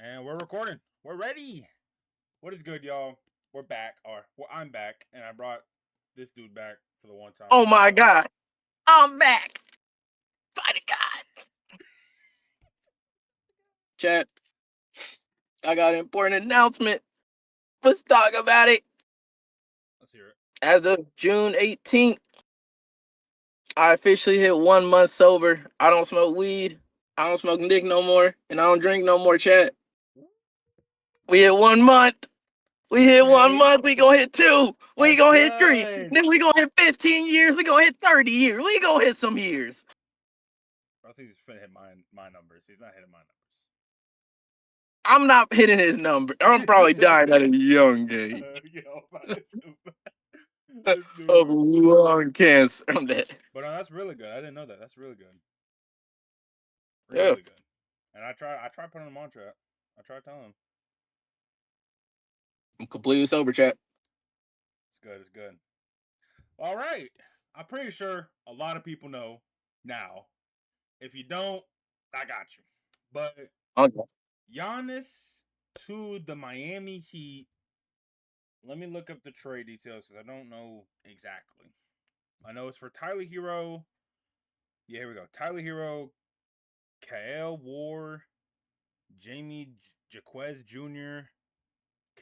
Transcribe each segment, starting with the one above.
And we're recording. We're ready. What is good, y'all? We're back, or well, I'm back, and I brought this dude back for the one time. Oh my God, I'm back. By the gods. Chat, I got an important announcement. Let's talk about it. Let's hear it. As of June 18th, I officially hit 1 month sober. I don't smoke weed. I don't smoke dick no more. And I don't drink no more, chat. We hit 1 month. We hit 1 month. We gonna hit 2. We gonna hit 3. Then we gonna hit 15 years. We gonna hit 30 years. We gonna hit some years. I think he's finna hit my numbers. He's not hitting my numbers. I'm not hitting his number. I'm probably dying at a young age. Of lung cancer. I'm dead. But that's really good. I didn't know that. That's really good. Really good. And I tried putting him on chat. I tried telling him. I'm completely sober, chat. It's good. All right. I'm pretty sure a lot of people know now. If you don't, I got you. But Giannis to the Miami Heat. Let me look up the trade details because I don't know exactly. I know it's for Tyler Hero. Yeah, here we go. Tyler Hero, Kael War, Jamie Jaquez Jr.,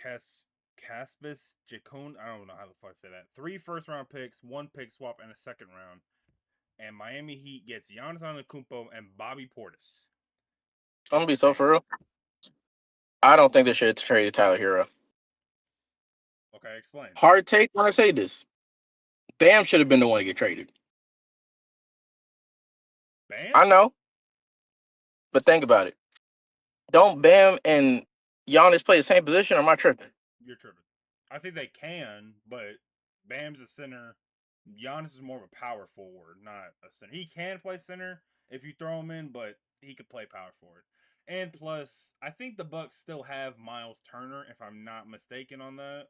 Caspis Jacone. I don't know how the fuck to say that. 3 first-round picks, 1 pick swap, and a second round. And Miami Heat gets Giannis Antetokounmpo and Bobby Portis. I'm gonna be so for real. I don't think they should have traded Tyler Hero. Okay, explain. Hard take when I say this. Bam should have been the one to get traded. Bam? I know. But think about it. Don't Bam and Giannis play the same position, or am I tripping? You're tripping. I think they can, but Bam's a center. Giannis is more of a power forward, not a center. He can play center if you throw him in, but he could play power forward. And plus, I think the Bucks still have Miles Turner, if I'm not mistaken on that.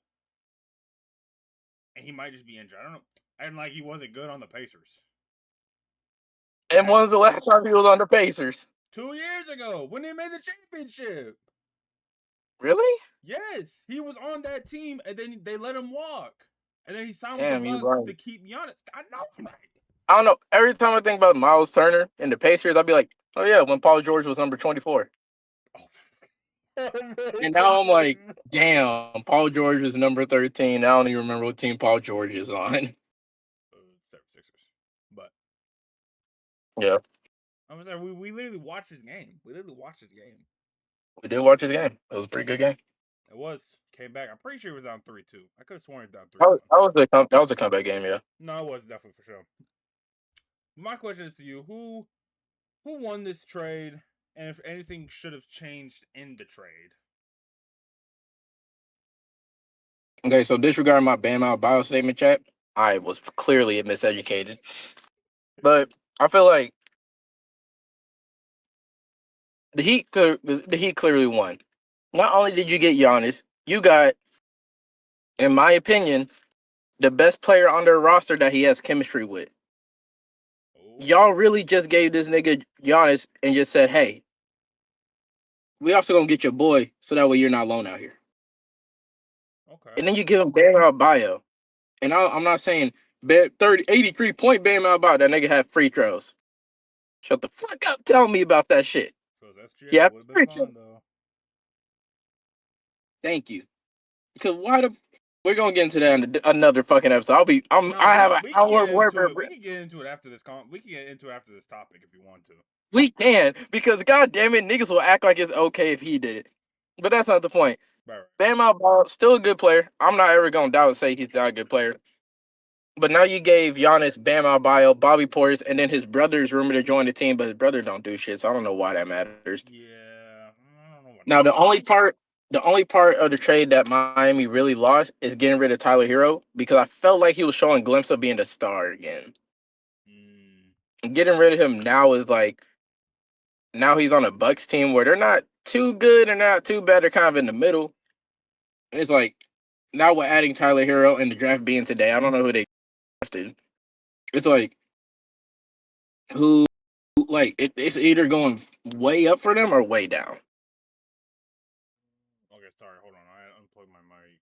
And he might just be injured. I don't know. And like he wasn't good on the Pacers. And when was the last time he was on the Pacers? 2 years ago, when they made the championship. Really? Yes, he was on that team, and then they let him walk. And then he signed Damn, with the Bucks to keep Giannis. I know, right? I don't know. Every time I think about Miles Turner and the Pacers, I'll be like, oh yeah, when Paul George was number 24. And now I'm like, damn, Paul George is number 13. I don't even remember what team Paul George is on. Sixers. But yeah. I was like, we literally watched his game. We did watch his game. It was a pretty good game. It was. Came back. I'm pretty sure he was down 3-2. I could have sworn he was down 3-2. That was a comeback game, yeah. No, it was definitely for sure. My question is to you: Who won this trade, and if anything should have changed in the trade? Okay, so disregarding my Bam out bio statement, chat, I was clearly miseducated. But I feel like the Heat clearly won. Not only did you get Giannis, you got, in my opinion, the best player on their roster that he has chemistry with. Y'all really just gave this nigga Giannis and just said, hey, we also gonna get your boy so that way you're not alone out here. Okay. And then you give him Bam Adebayo. And I'm not saying 83 point Bam Adebayo. That nigga had free throws. Shut the fuck up. Tell me about that shit. Yeah, thank you. Because we're gonna get into that in another fucking episode. We can get into it after this. We can get into it after this topic if you want to. We can, because goddamn it, niggas will act like it's okay if he did it. But that's not the point. Right. Bam Adebayo, still a good player. I'm not ever gonna doubt and say he's not a good player. But now you gave Giannis, Bam Adebayo, Bobby Portis, and then his brother's rumored to join the team, but his brother don't do shit, so I don't know why that matters. Yeah. I don't know what now the only part of the trade that Miami really lost is getting rid of Tyler Hero, because I felt like he was showing a glimpse of being a star again. And getting rid of him now is like, now he's on a Bucks team where they're not too good and not too bad. They're kind of in the middle. And it's like, now we're adding Tyler Hero and the draft being today. I don't know who they drafted. It's like, who, like, it's either going way up for them or way down. sorry. Hold on. I unplugged my mic.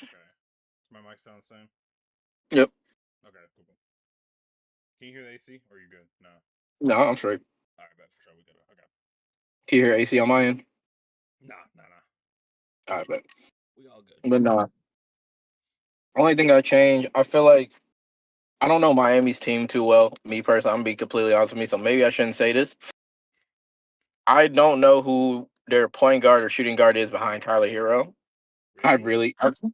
Okay. Does my mic sound the same? Yep. Okay, cool. Can you hear the AC? Or are you good? No. No, I'm straight. All right, bet for sure we good. Okay. Can you hear AC on my end? Nah. All right, but We all good. nah. Only thing I changed, I feel like I don't know Miami's team too well. Me personally, I'm gonna be completely honest with me, so maybe I shouldn't say this. I don't know who their point guard or shooting guard is behind Tyler Hero. I Really? really, I know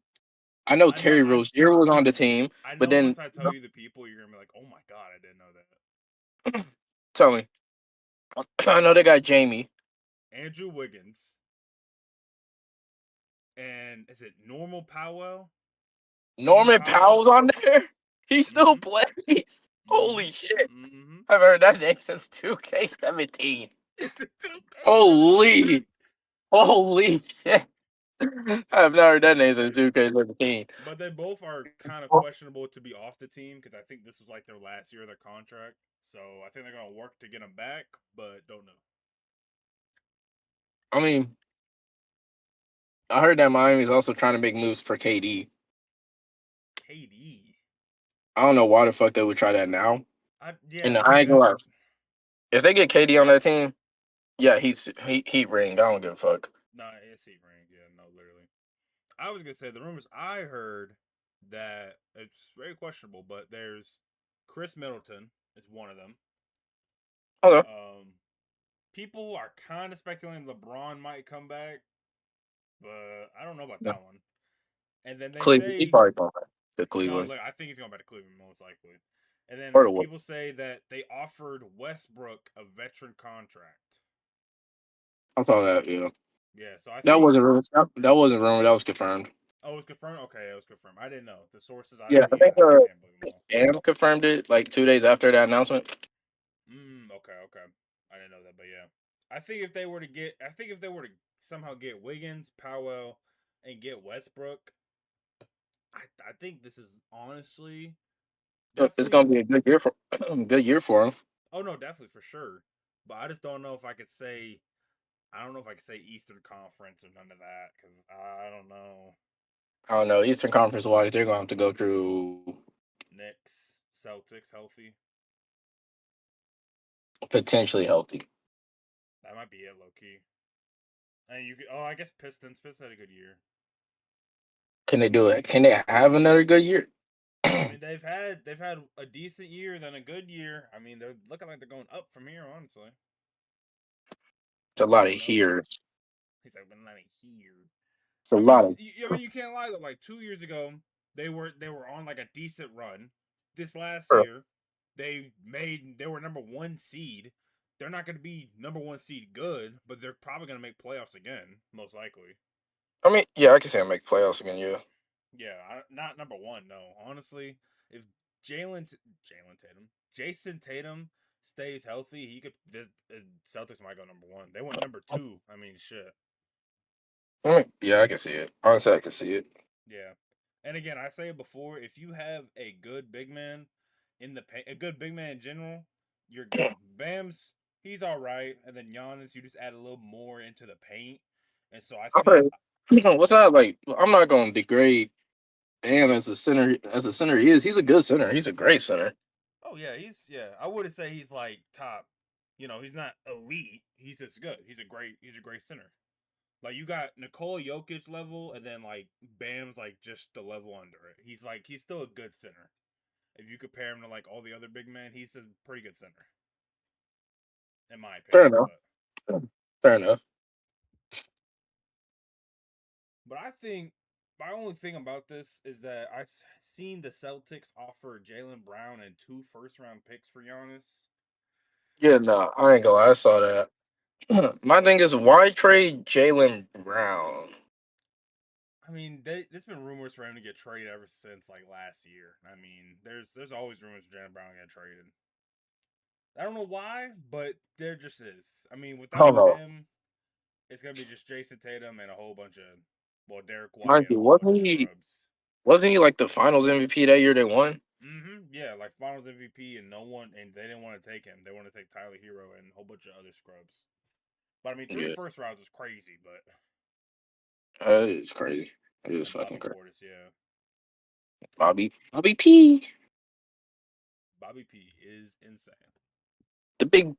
I know. Terry Rozier was on the team, I but know. then Once I tell you the people, you're gonna be like, "Oh my god, I didn't know that." tell me, I know they got Jamie. Andrew Wiggins and is it Normal Powell? Norman Norman Powell. Powell's on there. He still Mm-hmm. plays. Mm-hmm. Holy shit! Mm-hmm. I've heard that name since 2K17. It's a 2K17. Holy, holy shit! I've never heard that name since 2K17. But they both are kind of questionable to be off the team because I think this was like their last year of their contract. So I think they're gonna work to get them back, but don't know. I mean, I heard that Miami's also trying to make moves for KD. KD. I don't know why the fuck they would try that now. Yeah, And I I mean ain't gonna that. lie. If they get KD on that team, yeah, heat ring. I don't give a fuck. Nah, it's heat ring. Yeah, no, literally. I was gonna say the rumors I heard that it's very questionable, but there's Chris Middleton is one of them. Okay. People are kind of speculating LeBron might come back, but I don't know about Yeah. that one. And then they Cleveland. He say probably going back to no, Cleveland look, I think he's going back to Cleveland most likely. And or then the West. people say that they offered Westbrook a veteran contract. I saw that. Yeah, Yeah, so I that think wasn't rumor. That wasn't rumor. That was confirmed. oh, it's confirmed. Okay, it was confirmed. I didn't know the sources I Yeah, see. I think I can't believe them all. Cam confirmed it like 2 days after that announcement. Okay. I didn't know that, but yeah, I think if they were to somehow get Wiggins, Powell, and get Westbrook, I think this is honestly It's gonna definitely. be a good year for good year for him. Oh no, definitely for sure. But I just don't know if I could say. I don't know if I could say Eastern Conference or none of that because I don't know. I don't know. Eastern Conference wise, they're gonna have to go through Knicks, Celtics healthy. potentially healthy. That might be it, low key. And you could. Oh, I guess Pistons. Pistons had a good year. Can they do it? Can they have another good year? I It's mean, they've had a decent year, then a good year. I mean, they're looking like they're going up from here. Honestly, a I lot of don't know. hears. He's like, but not here. It's a I mean, lot of I mean, you can't lie though. Like 2 years ago, they were on like a decent run. This last Bro, year, they were number one seed. They're not going to be number one seed good, but they're probably going to make playoffs again, most likely. I mean, yeah, I can say I make playoffs again. Yeah, Yeah, not number one. No, honestly, if Jalen Tatum, Jason Tatum stays healthy, he could. Celtics might go number one. They went number two. I mean, shit. I mean, yeah, I can see it. Honestly, I can see it. Yeah, and again, I say it before. If you have a good big man in the paint, a good big man in general, you're good. Bam's he's all right, and then Giannis, you just add a little more into the paint, and so I I think. heard, what's not like? I'm not going to degrade Bam as a center. As a center, he is. He's a good center. He's a great center. Oh yeah, yeah. I wouldn't say he's like top. You know, he's not elite. He's just good. He's a great center. Like you got Nikola Jokic level, and then like Bam's like just the level under it. He's still a good center. If you compare him to like all the other big men, he's a pretty good center, in my Fair opinion. enough. Fair enough. But I think my only thing about this is that I've seen the Celtics offer Jalen Brown and 2 first round picks for Giannis. Yeah, no, I ain't gonna lie. I saw that. My thing is, why trade Jalen Brown? I mean, there's been rumors for him to get traded ever since like last year. I mean, there's always rumors of Jalen Brown get traded. I don't know why, but there just is. I mean, Hold without on. him, it's gonna be just Jason Tatum and a whole bunch of Derek White Mind and you, a whole bunch of scrubs. wasn't he like the Finals MVP that year they won? Yeah, like Finals MVP, and no one, and they didn't want to take him. They want to take Tyler Hero and a whole bunch of other scrubs. But I mean, three Yeah, first rounds is crazy. But it's crazy. It is and fucking Bobby crazy. Portis, yeah, Bobby P, Bobby P is insane. the big.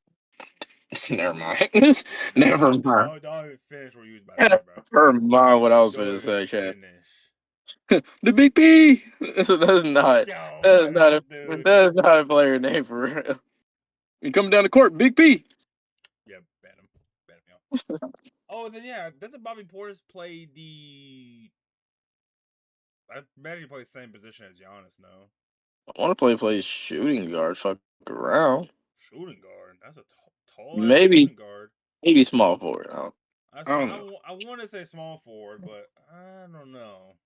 Never mind. Don't Never mind. don't even finish what you was about to say, bro. Never mind what I was going Don't to even say, Chad. finish. The Big P. That's not. Yo, That's man, not this a. dude. That's not a player name for real. You coming down the court, Big P. Yeah, ban him. Ban him, yo. Oh, then yeah, doesn't Bobby Portis play the? I imagine he plays the same position as Giannis. No, I want to play shooting guard. Fuck around. shooting guard. That's a tall ass Maybe shooting guard. small forward. I I say don't know. I want to say small forward, but I don't know.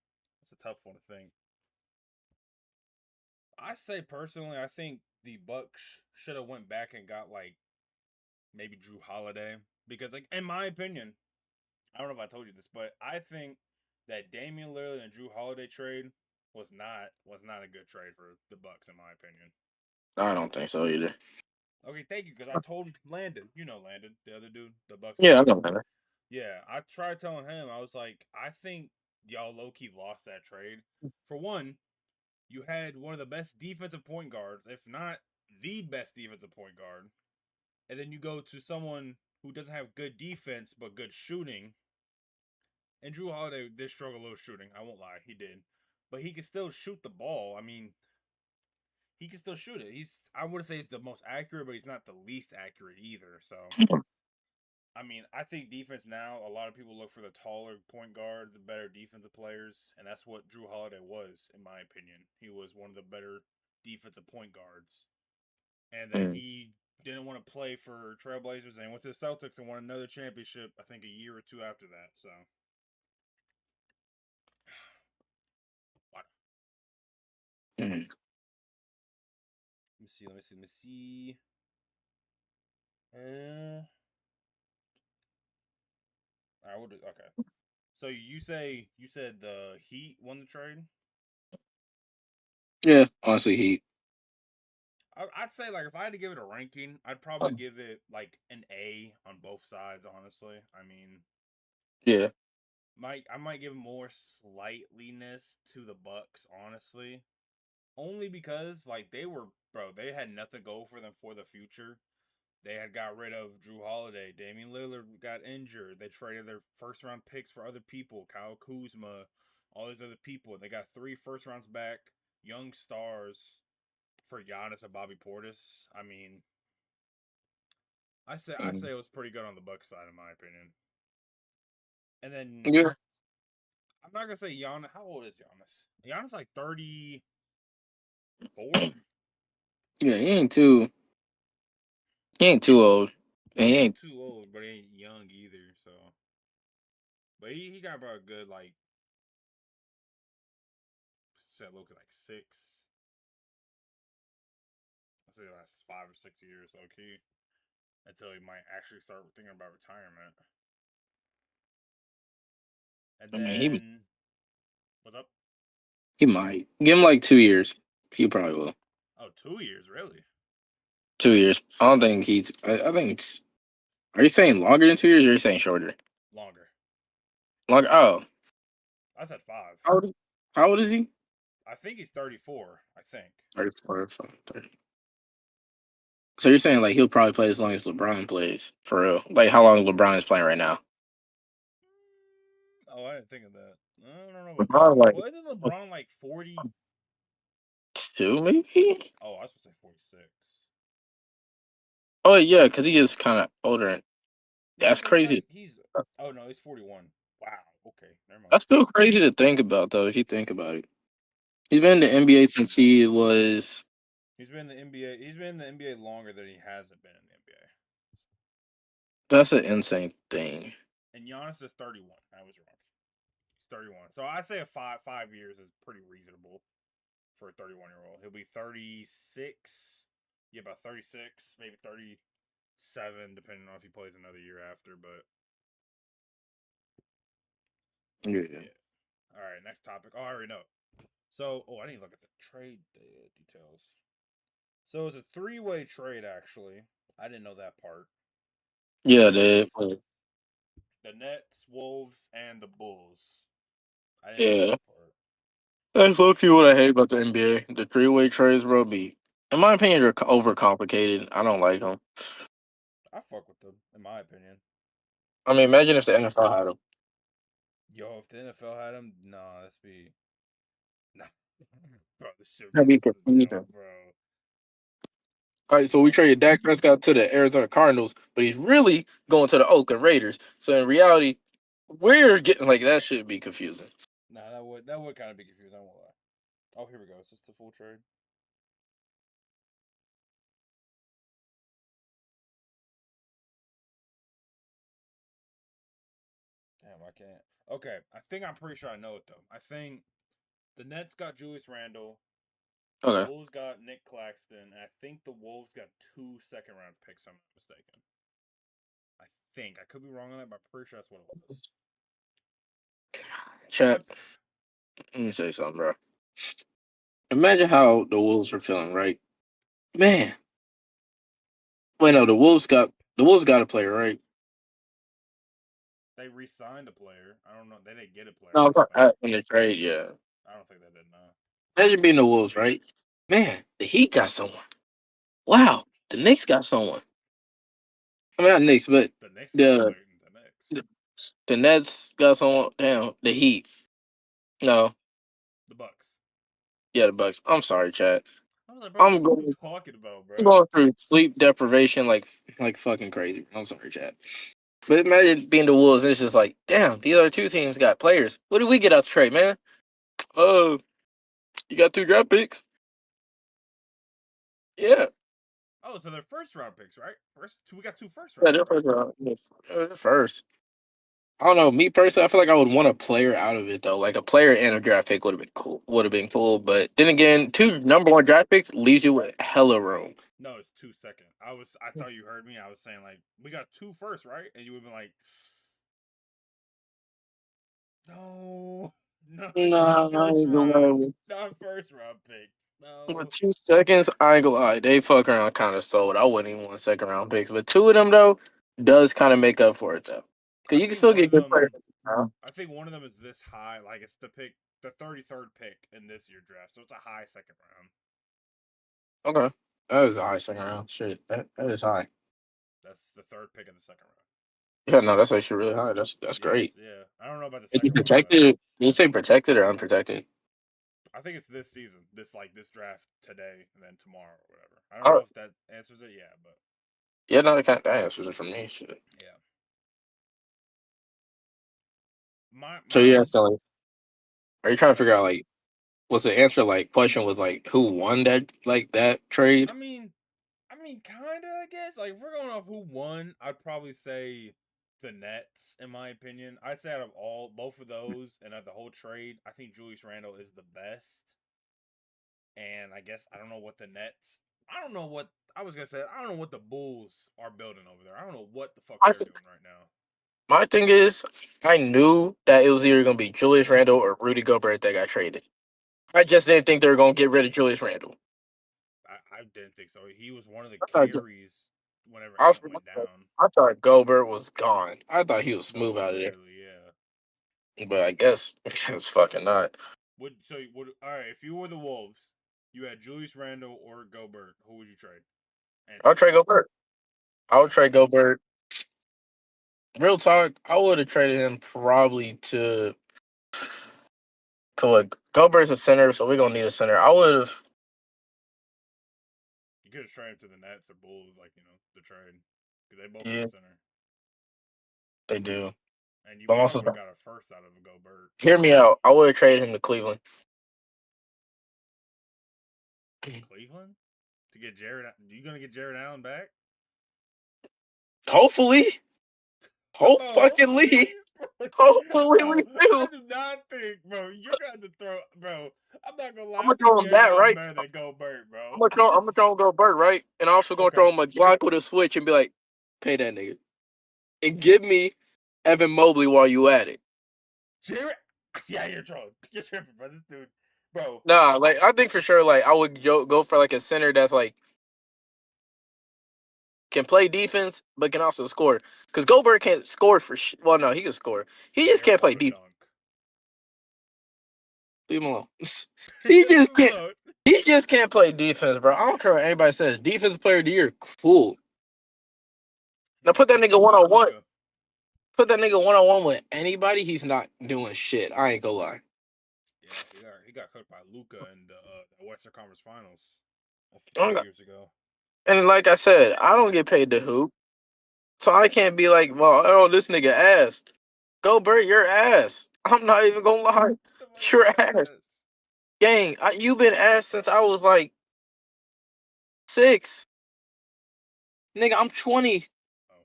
It's a tough one to think. I say personally, I think the Bucks should have went back and got like maybe Drew Holiday because, like, in my opinion, I don't know if I told you this, but I think that Damian Lillard and Drew Holiday trade was not a good trade for the Bucks, in my opinion. I don't think so either. Okay, thank you, because I told Landon, Landon, the other dude, the Bucks Yeah, I owner. don't know. Yeah, I tried telling him, I was like, I think y'all low key lost that trade. For one, you had one of the best defensive point guards, if not the best defensive point guard, and then you go to someone who doesn't have good defense but good shooting. And Drew Holiday did struggle a little shooting. I won't lie, he did, but he can still shoot the ball. I mean, he can still shoot it. I wouldn't say he's the most accurate, but he's not the least accurate either. So I mean, I think defense now, a lot of people look for the taller point guards, the better defensive players, and that's what Drew Holiday was, in my opinion. He was one of the better defensive point guards. And then Mm. he didn't want to play for Trailblazers and went to the Celtics and won another championship, I think a year or two after that. So, what? Mm. Let me see, let me see. Uh, I would okay. So you said the Heat won the trade? Yeah, honestly, he. I'd say like if I had to give it a ranking, I'd probably give it like an A on both sides. Honestly, I mean, Yeah. I might give more slightliness to the Bucks. Honestly, only because like they had nothing go for them for the future. They had got rid of Drew Holiday, Damian Lillard got injured. They traded their first round picks for other people, Kyle Kuzma, all these other people. They got 3 first rounds back, young stars for Giannis and Bobby Portis. I mean, I Mm. say it was pretty good on the Bucks side in my opinion. And then Yeah. I'm not gonna say Giannis. How old is Giannis? Giannis like 34. Yeah, he ain't too old. And He he ain't ain't. too old, but he ain't young either. So, but he got about a good like set look like 6. I say last 5 or 6 years, okay, until he might actually start thinking about retirement. And I mean, then what's up? he might give him like 2 years. He probably will. Oh, 2 years, really? 2 years. I don't think he's. I think it's. Are you saying longer than 2 years, or are you saying shorter? Longer. Longer. Oh, I said 5. how old? How old is he? I think he's 34. I think. 34, 30. So you're saying like he'll probably play as long as LeBron plays for real? Like how long LeBron is playing right now? Oh, I didn't think of that. I don't know about LeBron that. like Well, isn't LeBron like 40? 2 maybe. Oh, I was supposed to say 46. Oh yeah, because he is kind of older. And Yeah, that's so he's like crazy. he's. Oh no, he's 41. Wow. Okay, never mind. That's still crazy to think about though. If you think about it, he's been in the NBA since he was. He's been in the NBA. He's been in the NBA longer than he hasn't been in the NBA. That's an insane thing. And Giannis is 31. I was wrong. He's 31. So I say a 5 years is pretty reasonable for a 31-year-old. He'll be 36. Yeah, about 36, maybe 37, depending on if he plays another year after. But Yeah. yeah. All right, next topic. Oh, I already know. So, I need to look at the trade details. So it's a 3-way trade, actually. I didn't know that part. Yeah, With dude. The Nets, Wolves, and the Bulls. I didn't see Yeah. that part. That's low-key what I hate about the NBA. The three-way trades, bro, in my opinion, they're overcomplicated. I don't like them. I fuck with them, in my opinion. I mean, imagine if the NFL had them. Yo, if the NFL had them, nah, this be nah, bro. This shit That'd be be so dope, confusing. bro. All right, so we All traded Dak Prescott to the Arizona Cardinals, but he's really going to the Oakland Raiders. So in reality, we're getting like that should be confusing. nah, that would kind of be confusing. I won't lie. Oh, here we go. Is this the full trade? Damn, I can't. Okay, I think I'm pretty sure I know it though. I think the Nets got Julius Randle. The Okay. Bulls got Nick Claxton, and I think the Wolves got 2 second-round picks. If I'm not mistaken. I think I could be wrong on that, but I'm pretty sure that's what it was. Chat, let me say something, bro. Imagine how the Wolves are feeling, right? Man. Wait, no, the Wolves got a player, right? They re-signed a player. I don't know. They didn't get a player. No, I I'm don't talking think. in the trade, yeah. I don't think they did. No. Imagine being the Wolves, right? Man, the Heat got someone. Wow, the Knicks got someone. I mean, not Knicks, but The Knicks got the the Knicks. the, the Nets got someone. Damn, the Heat. No, The Bucks. yeah, the Bucks. I'm sorry, Chad. I was like, bro, I'm what are you going, talking about, I'm bro? going through sleep deprivation like fucking crazy. I'm sorry, Chad. But imagine being the Wolves. And it's just like, damn, these other two teams got players. What did we get out the trade, man? Oh, you got 2 draft picks. Yeah, Oh, so they're first-round picks, right? We got two yeah, first-round, they're right? first round. They're first. I don't know. Me personally, I feel like I would want a player out of it though. Like a player and a draft pick would have been cool. Would have been cool. But then again, 2 number 1 draft picks leaves you with hella room. No, it's 2 second. I thought you heard me. I was saying like we got two first, right? And you would have been like, no, no, not Nah, I first ain't gonna round, lie. not first-round picks. With No. 2 seconds, I ain't gonna lie. They fuck around kind of sold. I wouldn't even want 2nd round picks. But 2 of them though does kind of make up for it though. Cause I you can think still one get of good them. players. Huh? I think one of them is this high. Like it's the 33rd pick in this year draft, so it's a high second round. Okay. That is a high 2nd round. Shit. That is high. That's the third pick in the second round. Yeah, no, that's actually really high. That's Yes, great. yeah. I don't know about the Is he second round though. protected? Did you say protected or unprotected? I think it's this season, this draft today and then tomorrow or whatever. I don't Oh, know if that answers it. Yeah, but yeah, no, that answers it for me. Shit. yeah. My So yeah, mine. so like, are you trying to figure out like what's the answer? Like, question was like, who won that I trade? mean, kinda. I guess like if we're going off who won, I'd probably say the Nets. In my opinion, I'd say out of both of those and of the whole trade, I think Julius Randle is the best. And I guess I don't know what the Nets. I don't know what I was gonna say. I don't know what the Bulls are building over there. I don't know what the fuck I they're think doing right now. my thing is, I knew that it was either gonna be Julius Randle or Rudy Gobert that got traded. I just didn't think they were gonna get rid of Julius Randle. I didn't think so. He was one of the I thought, carries whenever I, Ant was, went down. I thought Gobert was gone. I thought he was No, smooth out of there, literally, yeah. but I guess it's fucking not. Would all right? If you were the Wolves, you had Julius Randle or Gobert. Who would you trade and I'll to? trade Gobert. I would All right. trade Gobert. Real talk, I would have traded him probably to. Cause like, Gobert's a center, so we're gonna need a center. I would have. You could have traded him to the Nets or Bulls, like the trade, because they both need Yeah, a center, they do. and you But I'm both also of them got a first out of Gobert. hear me out. I would have traded him to Cleveland. Cleveland to get Jared. You gonna get Jared Allen back? Hopefully, hope Bro, fucking hopefully, Lee. Hopefully we bro. I do. do not think, bro. You're gonna have to throw, bro. I'm not gonna lie. I'm I gonna think throw him Jared that Allen's right. better than Gobert, bro. I'm gonna throw him Gobert right, and I'm also gonna Okay, throw him a Glock with a switch and be like, pay that nigga and give me Evan Mobley while you at it. Jared. Yeah, you're trolling. You're tripping, bro. This dude, bro. Nah, like I think for sure, like I would go for like a center that's like can play defense, but can also score. Because Gobert can't score for well, no, he can score. He just He'll can't play also defense. dunk. Leave him alone. he Leave just him can't. alone. He just can't play defense, bro. I don't care what anybody says. Defensive player of the year, cool. He Now got put that cooked nigga up by one on one. Luca. Put that nigga one on one with anybody. He's not doing shit. I ain't gonna lie. Yeah, he got cooked by Luca in the Western Conference Finals a few And years ago. like I said, I don't get paid to hoop, so I can't be like, well, oh, this nigga ass. Gobert, your ass. I'm not even gonna lie. Somebody Your said ass. ass. Gang, you been ass since I was like 6. Nigga, I'm 20. Oh,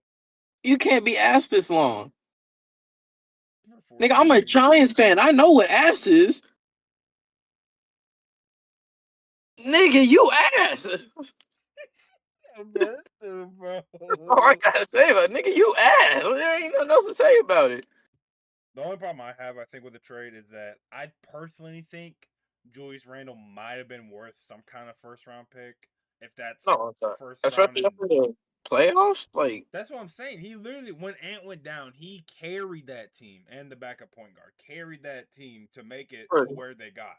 You can't be ass this long. for Nigga, 14 I'm a years. Giants fan. I know what ass is. Nigga, you ass. That's Man, dude, bro. all I gotta say about it. Nigga, you ass. There ain't nothing else to say about it. The only problem I have, I think, with the trade is that I personally think Julius Randle might have been worth some kind of first round pick. If that's No, it's not. first round, Especially and after the playoffs. Like, that's what I'm saying. He literally, when Ant went down, he carried that team and the backup point guard carried that team to make it to where they got.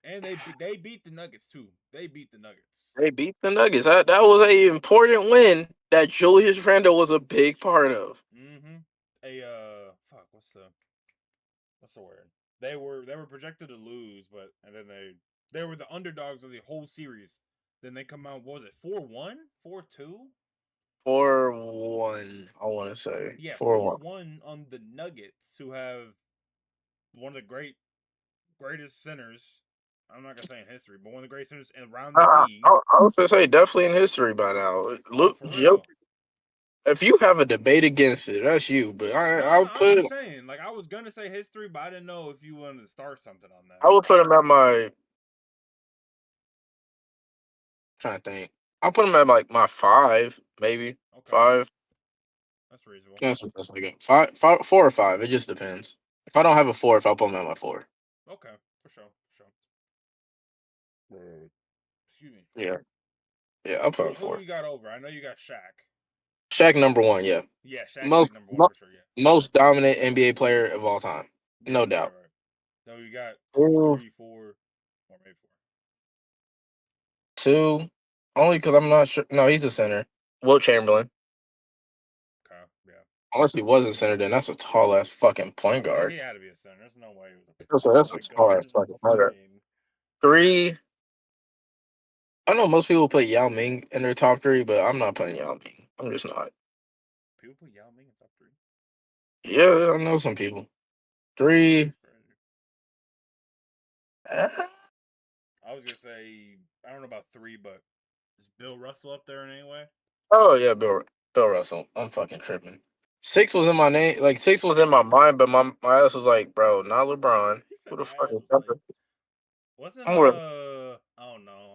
And they beat the Nuggets too. They beat the Nuggets. they beat the Nuggets. That was a important win that Julius Randle was a big part of. Mm-hmm. Fuck. What's the word? They were projected to lose, but and then they were the underdogs of the whole series. Then they come out. What was it? 4-1, 4-2. 4-1, I want to say. Yeah, 4-1. 4-1 on the Nuggets, who have one of the greatest centers. I'm not gonna say in history, but one of the greatest centers around the league. I was gonna say definitely in history by now. Oh, Look, for real. if you have a debate against it, that's you. But No, no, I'm just saying. Like I was gonna say history, but I didn't know if you wanted to start something on that. I would put him at my. Trying to think. I'll put him at like my 5, maybe Okay, 5. that's reasonable. That's like it. 4 or 5. It just depends. If I don't have a 4, if I'll put him at my 4. Okay, for sure, for sure. Excuse me. Yeah, I'll put him Who 4. you got over? I know you got Shaq. Shaq number 1. Yeah, Yeah, Shaq's like most number one for sure. Yeah. most dominant NBA player of all time, Yeah, no right, doubt. right. So you got two, Ooh, three, four, or maybe 2. Only because I'm not sure. No, he's a center. Wilt Chamberlain. 4. Okay, yeah. Unless he wasn't center, then that's a tall ass fucking point Yeah, guard. he had to be a center. There's no way he was a That's a point tall ass guard. fucking point guard. Insane. 3. I know most people put Yao Ming in their top 3, but I'm not putting Yao Ming. I'm just not. People put Yao Ming in top three. Yeah, I know some people. 3. uh, I was gonna say I don't know about 3, but is Bill Russell up there in any way? oh yeah, Bill Russell. I'm fucking tripping. 6 was in my name, like 6 was in my mind, but my ass was like, bro, not LeBron. He said Who the my fuck ass is was like, that? wasn't I'm more, oh no,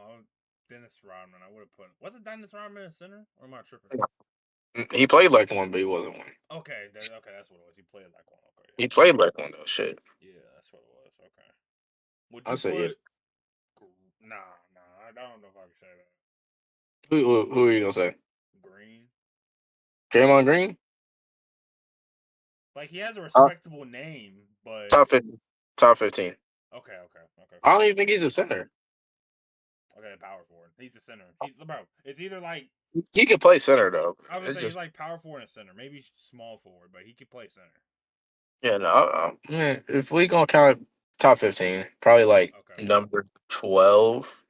Dennis Rodman. I would have put. Wasn't Dennis Rodman a center, or am I tripping? he played like one, but he wasn't one. Okay, okay, that's what it was. He played like one. Okay, He yeah, played like one though. Shit, yeah, that's what it was. Okay. Would I you said yeah. put? Nah. I don't know if I can say that. Who are you gonna say? Green. Draymond Green? Like he has a Top respectable name, but top 15. Top 15. okay, I for don't sure. even think he's a center. Okay, power forward. He's a center. He's bro. It's either like He could play center though. I would It's say he's just like power forward and center, maybe small forward, but he could play center. yeah. No, man, if we gonna count top 15, probably like Okay. number 12.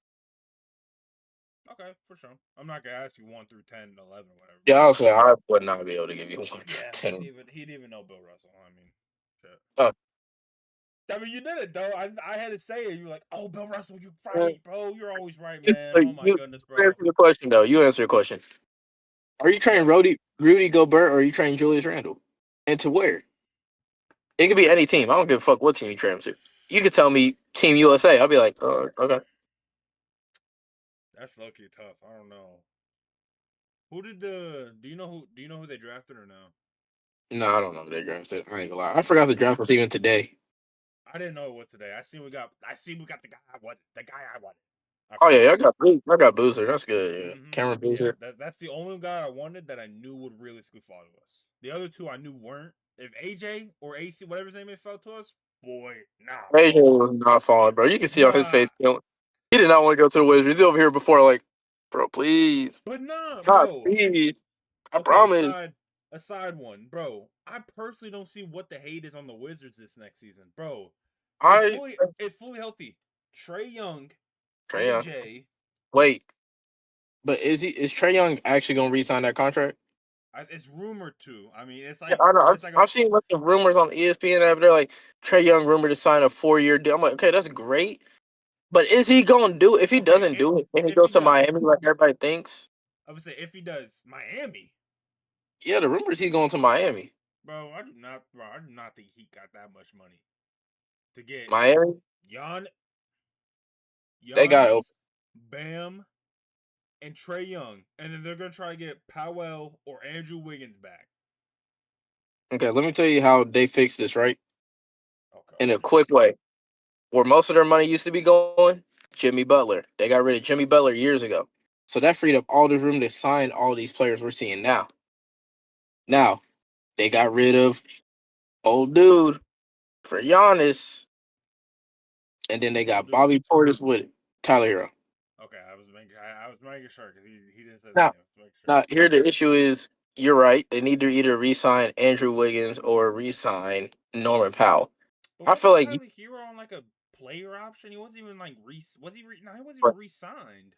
Okay, for sure. I'm not gonna ask you 1 through 10, 11, whatever, Yeah, but I'll say I would not be able to give you one through yeah, he 10. didn't even know Bill Russell. I mean, shit. Uh, I mean, you did it though. I had to say it. You were like, oh, Bill Russell, you uh, right, bro. You're always right, man. like, Oh my goodness, you bro. answer the question though. You answer your question. Are you trading What? Rudy Gobert or are you trading Julius Randle? And to where? It could be any team. I don't give a fuck what team you trade him to. You could tell me Team USA. I'll be like, okay. That's lucky tough. I don't know. Who did the? Do you know who they drafted or no? No, I don't know if they drafted. I ain't gonna lie. I forgot the draft was even today. I didn't know it was today. I seen we got the guy I wanted. The guy I wanted. I Oh forgot yeah, his name. I got Boozer. That's good. Yeah. Cameron Yeah, Boozer. that's the only guy I wanted that I knew would realistically fall to us. The other two I knew weren't. If AJ or AC, whatever his name is, fell to us, boy, nah, AJ bro, was not falling, bro. You can see on his nah. face. He did not want to go to the Wizards. He's over here before, like, bro, please, But nah, God, bro. please. I Okay, promise. aside one, bro. I personally don't see what the hate is on the Wizards this next season, bro. I It's fully healthy. Trey Young, Trey Young. AJ. Wait, but is Trey Young actually gonna re-sign that contract? It's rumored to. I mean, Yeah, I know. it's like a I've seen lots of rumors on ESPN app. They're like Trey Young rumored to sign a 4-year deal. I'm like, okay, that's great. But is he gonna do it? If he okay. doesn't do it, and he If he goes to does, Miami like everybody thinks, I would say if he does, Miami, yeah, the rumors he's going to Miami. bro. I do not think he got that much money to get Miami, Gian, they got Giannis, it. Bam, and Trey Young, and then they're gonna try to get Powell or Andrew Wiggins back. Okay, let me tell you how they fixed this, right? Okay. In a quick way. Where most of their money used to be going, Jimmy Butler. They got rid of Jimmy Butler years ago. So that freed up all the room to sign all these players we're seeing now. Now, they got rid of old dude for Giannis, and then they Who's old got dude? Bobby Portis with it, Tyler Hero. Okay, I was making sure because he didn't say the Now, name. I was making sure. now here the issue is you're right. They need to either re-sign Andrew Wiggins or re-sign Norman Powell. But I feel wasn't like Tyler Hero on like a player option? He wasn't even like was he? No, he wasn't even re-signed.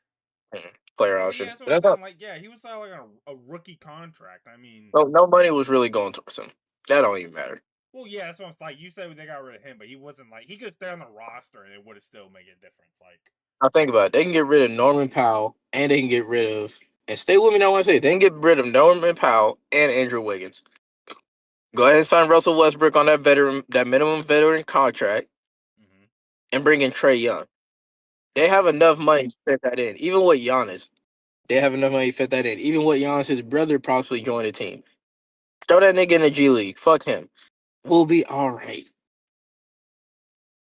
player Yeah, option. that's what But I'm that's not saying. Like, yeah, he was like a rookie contract. I mean, no money was really going towards him. That don't even matter. well, yeah, that's what I'm like. You said they got rid of him, but he wasn't like he could stay on the roster and it would have still make a difference. Like, Now think about it. They can get rid of Norman Powell and they can get rid of and stay with me now when I say it. They can get rid of Norman Powell and Andrew Wiggins. Go ahead and sign Russell Westbrook on that minimum veteran contract mm-hmm. and bring in Trey Young. They have enough money to fit that in. Even with Giannis, they have enough money to fit that in. Even with Giannis, his brother possibly joined the team. Throw that nigga in the G League. Fuck him. We'll be all right.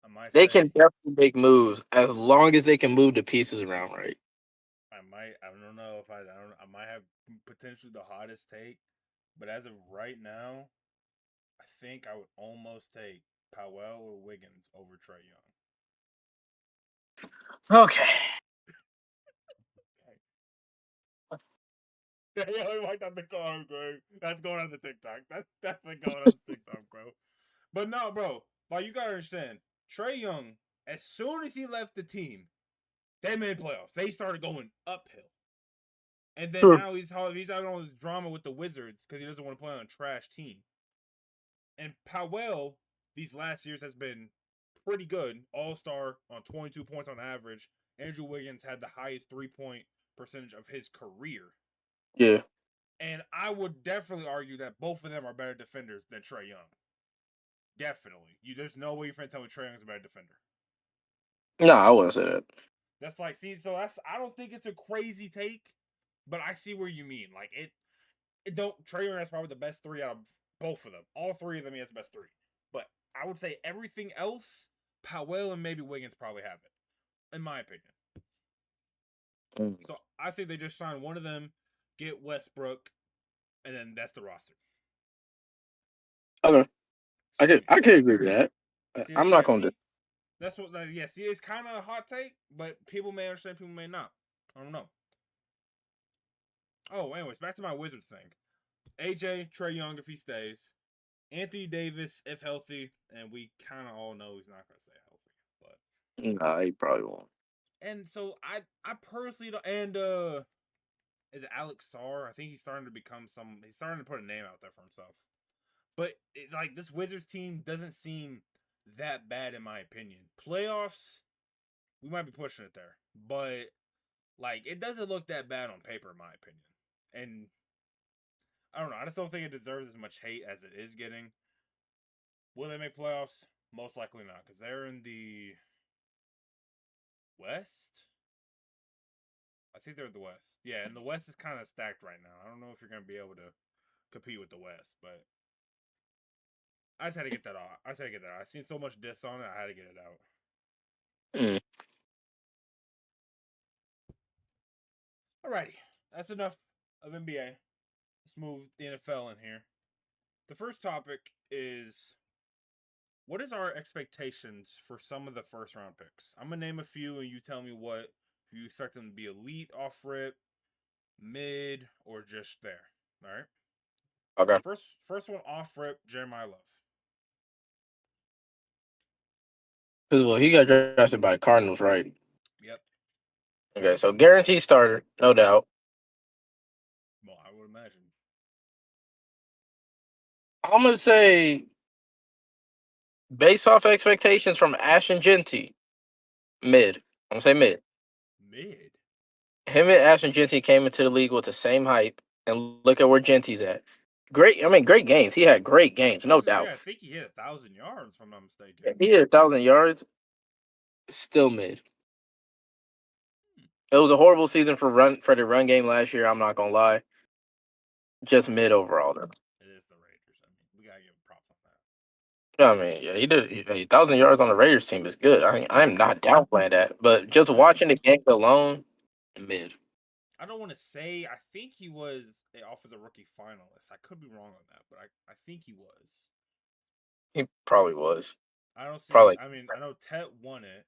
I might They can say definitely make moves as long as they can move the pieces around right. I don't know if I might have potentially the hottest take, but as of right now, I think I would almost take Powell or Wiggins over Trey Young. Okay. Yeah, we might have to call him, Greg. That's going on the TikTok. That's definitely going on the TikTok, bro. But no, bro. Like you gotta understand, Trey Young, as soon as he left the team, they made playoffs. They started going uphill. And then Sure. now he's out on this drama with the Wizards because he doesn't want to play on a trash team. And Powell, these last years has been pretty good. All star on 22 points on average. Andrew Wiggins had the highest 3-point percentage of his career. Yeah. And I would definitely argue that both of them are better defenders than Trey Young. Definitely. There's no way you're gonna tell me Trey Young's a better defender. No, I wouldn't say that. That's like, see, so that's I don't think it's a crazy take, but I see where you mean. Like it don't Trey Young has probably the best three out of both of them. All three of them he has the best three. But I would say everything else, Powell and maybe Wiggins probably have it, in my opinion. Mm. So I think they just sign one of them, get Westbrook, and then that's the roster. Okay. See, I can agree with that. see, I'm not yeah, gonna do see, that's what. Yeah, see, it's kind of a hot take, but people may understand, people may not. I don't know. Oh, anyways, back to my Wizards thing. AJ, Trey Young if he stays, Anthony Davis if healthy, and we kind of all know he's not going to stay healthy. But Nah, he probably won't. and so I personally don't. And is it Alex Sarr? I think he's starting to become some. He's starting to put a name out there for himself. But like this Wizards team doesn't seem that bad in my opinion. Playoffs, we might be pushing it there, but like it doesn't look that bad on paper in my opinion. And I don't know. I just don't think it deserves as much hate as it is getting. Will they make playoffs? Most likely not, because they're in the West. I think they're in the West. Yeah, and the West is kind of stacked right now. I don't know if you're going to be able to compete with the West, but I just had to get that off. I just had to get that out. I've seen so much diss on it, I had to get it out. Mm. Alrighty, that's enough of NBA. Let's move the NFL in here. The first topic is what is our expectations for some of the first round picks? I'm gonna name a few, and you tell me what if you expect them to be elite off rip, mid, or just there. All right. Okay. First one off rip, Jeremiah Love. Well, he got drafted by the Cardinals, right? Yep. Okay, so guaranteed starter, no doubt. Well, I would imagine. I'm gonna say, based off expectations from Ashton Genty, mid. I'm gonna say mid. Mid. Him and Ashton Genty came into the league with the same hype, and look at where Genty's at. Great, I mean, great games. He had great games, I was no gonna say doubt. I think he hit 1,000 yards, if I'm not mistaken. If he hit 1,000 yards, still mid. It was a horrible season for the run game last year. I'm not gonna lie, just mid overall though. It is the Raiders. I mean, we gotta give him props on that. Yeah, I mean, yeah, he did 1,000 yards on the Raiders team is good. I'm not downplaying that, but just watching the game alone, mid. I don't want to say. I think he was a offensive rookie finalist. I could be wrong on that, but I think he was. He probably was. I don't see. Probably. I mean, I know Tet won it,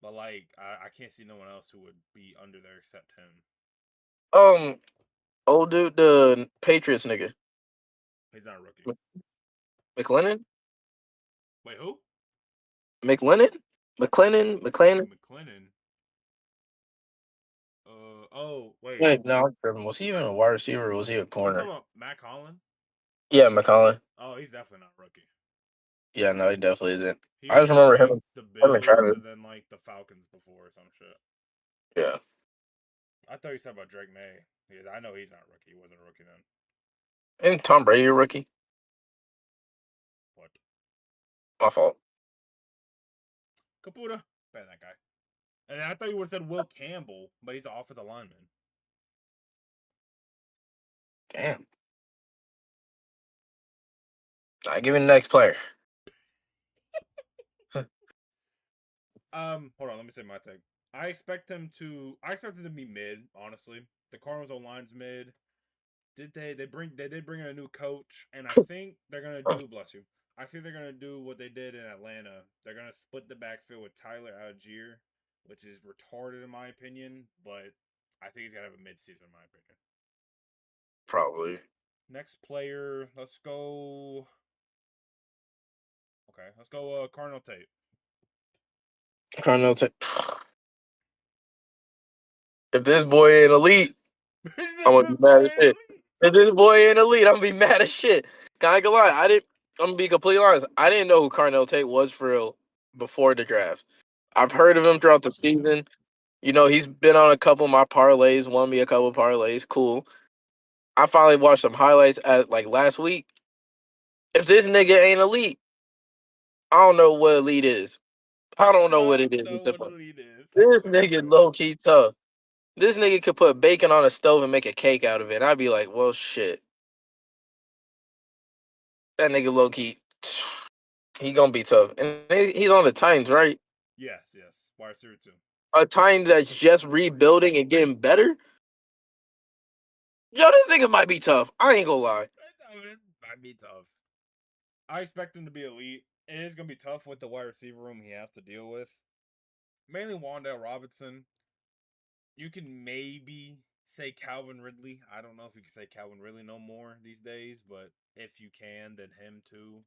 but like I can't see no one else who would be under there except him. Um, old dude, the Patriots nigga, He's not a rookie. McLennan, Wait, who? McLennan, McLennan. McLennan. Oh, wait. Wait, no, I'm tripping. Was he even a wide receiver or was he a You talking corner? about Matt Collin? Yeah, McCollin. Oh, he's definitely not a rookie. Yeah, no, he definitely isn't. He I was just on remember like him, the him and Bills Travis. and then like the Falcons before or some shit. Yeah. I thought you said about Drake May. Because I know he's not a rookie. He wasn't a rookie then. Ain't Tom Brady a rookie? What? My fault. Caputa. Ban that guy. And I thought you would have said Will Campbell, but he's an offensive lineman. Damn. I give me the next player. Hold on, let me say my take. I expect him to be mid, honestly. The Cardinals O line's mid. They did bring in a new coach, and I think they're gonna do bless you. I think they're gonna do what they did in Atlanta. They're gonna split the backfield with Tyler Algier, which is retarded in my opinion, but I think he's gonna have a mid season in my opinion. Probably. Next player, let's go. Okay, let's go. Cardinal Tate. Cardinal If this boy ain't elite, I'm gonna be mad as shit. If this boy ain't elite, I'm gonna be mad as shit. I ain't gonna lie, I'm gonna be completely honest. I didn't know who Carnell Tate was for real before the draft. I've heard of him throughout the season. You know, he's been on a couple of my parlays, won me a couple of parlays. Cool. I finally watched some highlights at like last week. If this nigga ain't elite, I don't know what elite is. I don't know what it Don't is. know what the lead is. This nigga low key tough. This nigga could put bacon on a stove and make a cake out of it. I'd be like, well, shit. That nigga low key, he gonna be tough. And he's on the Titans, right? Yes. Wide receiver too. A Titans that's just rebuilding and getting better. Yo, this nigga might be tough. I ain't gonna lie. Might be tough. I expect him to be elite. It is gonna be tough with the wide receiver room he has to deal with. Mainly Wandale Robinson. You can maybe say Calvin Ridley. I don't know if you can say Calvin Ridley no more these days, but if you can, then him too.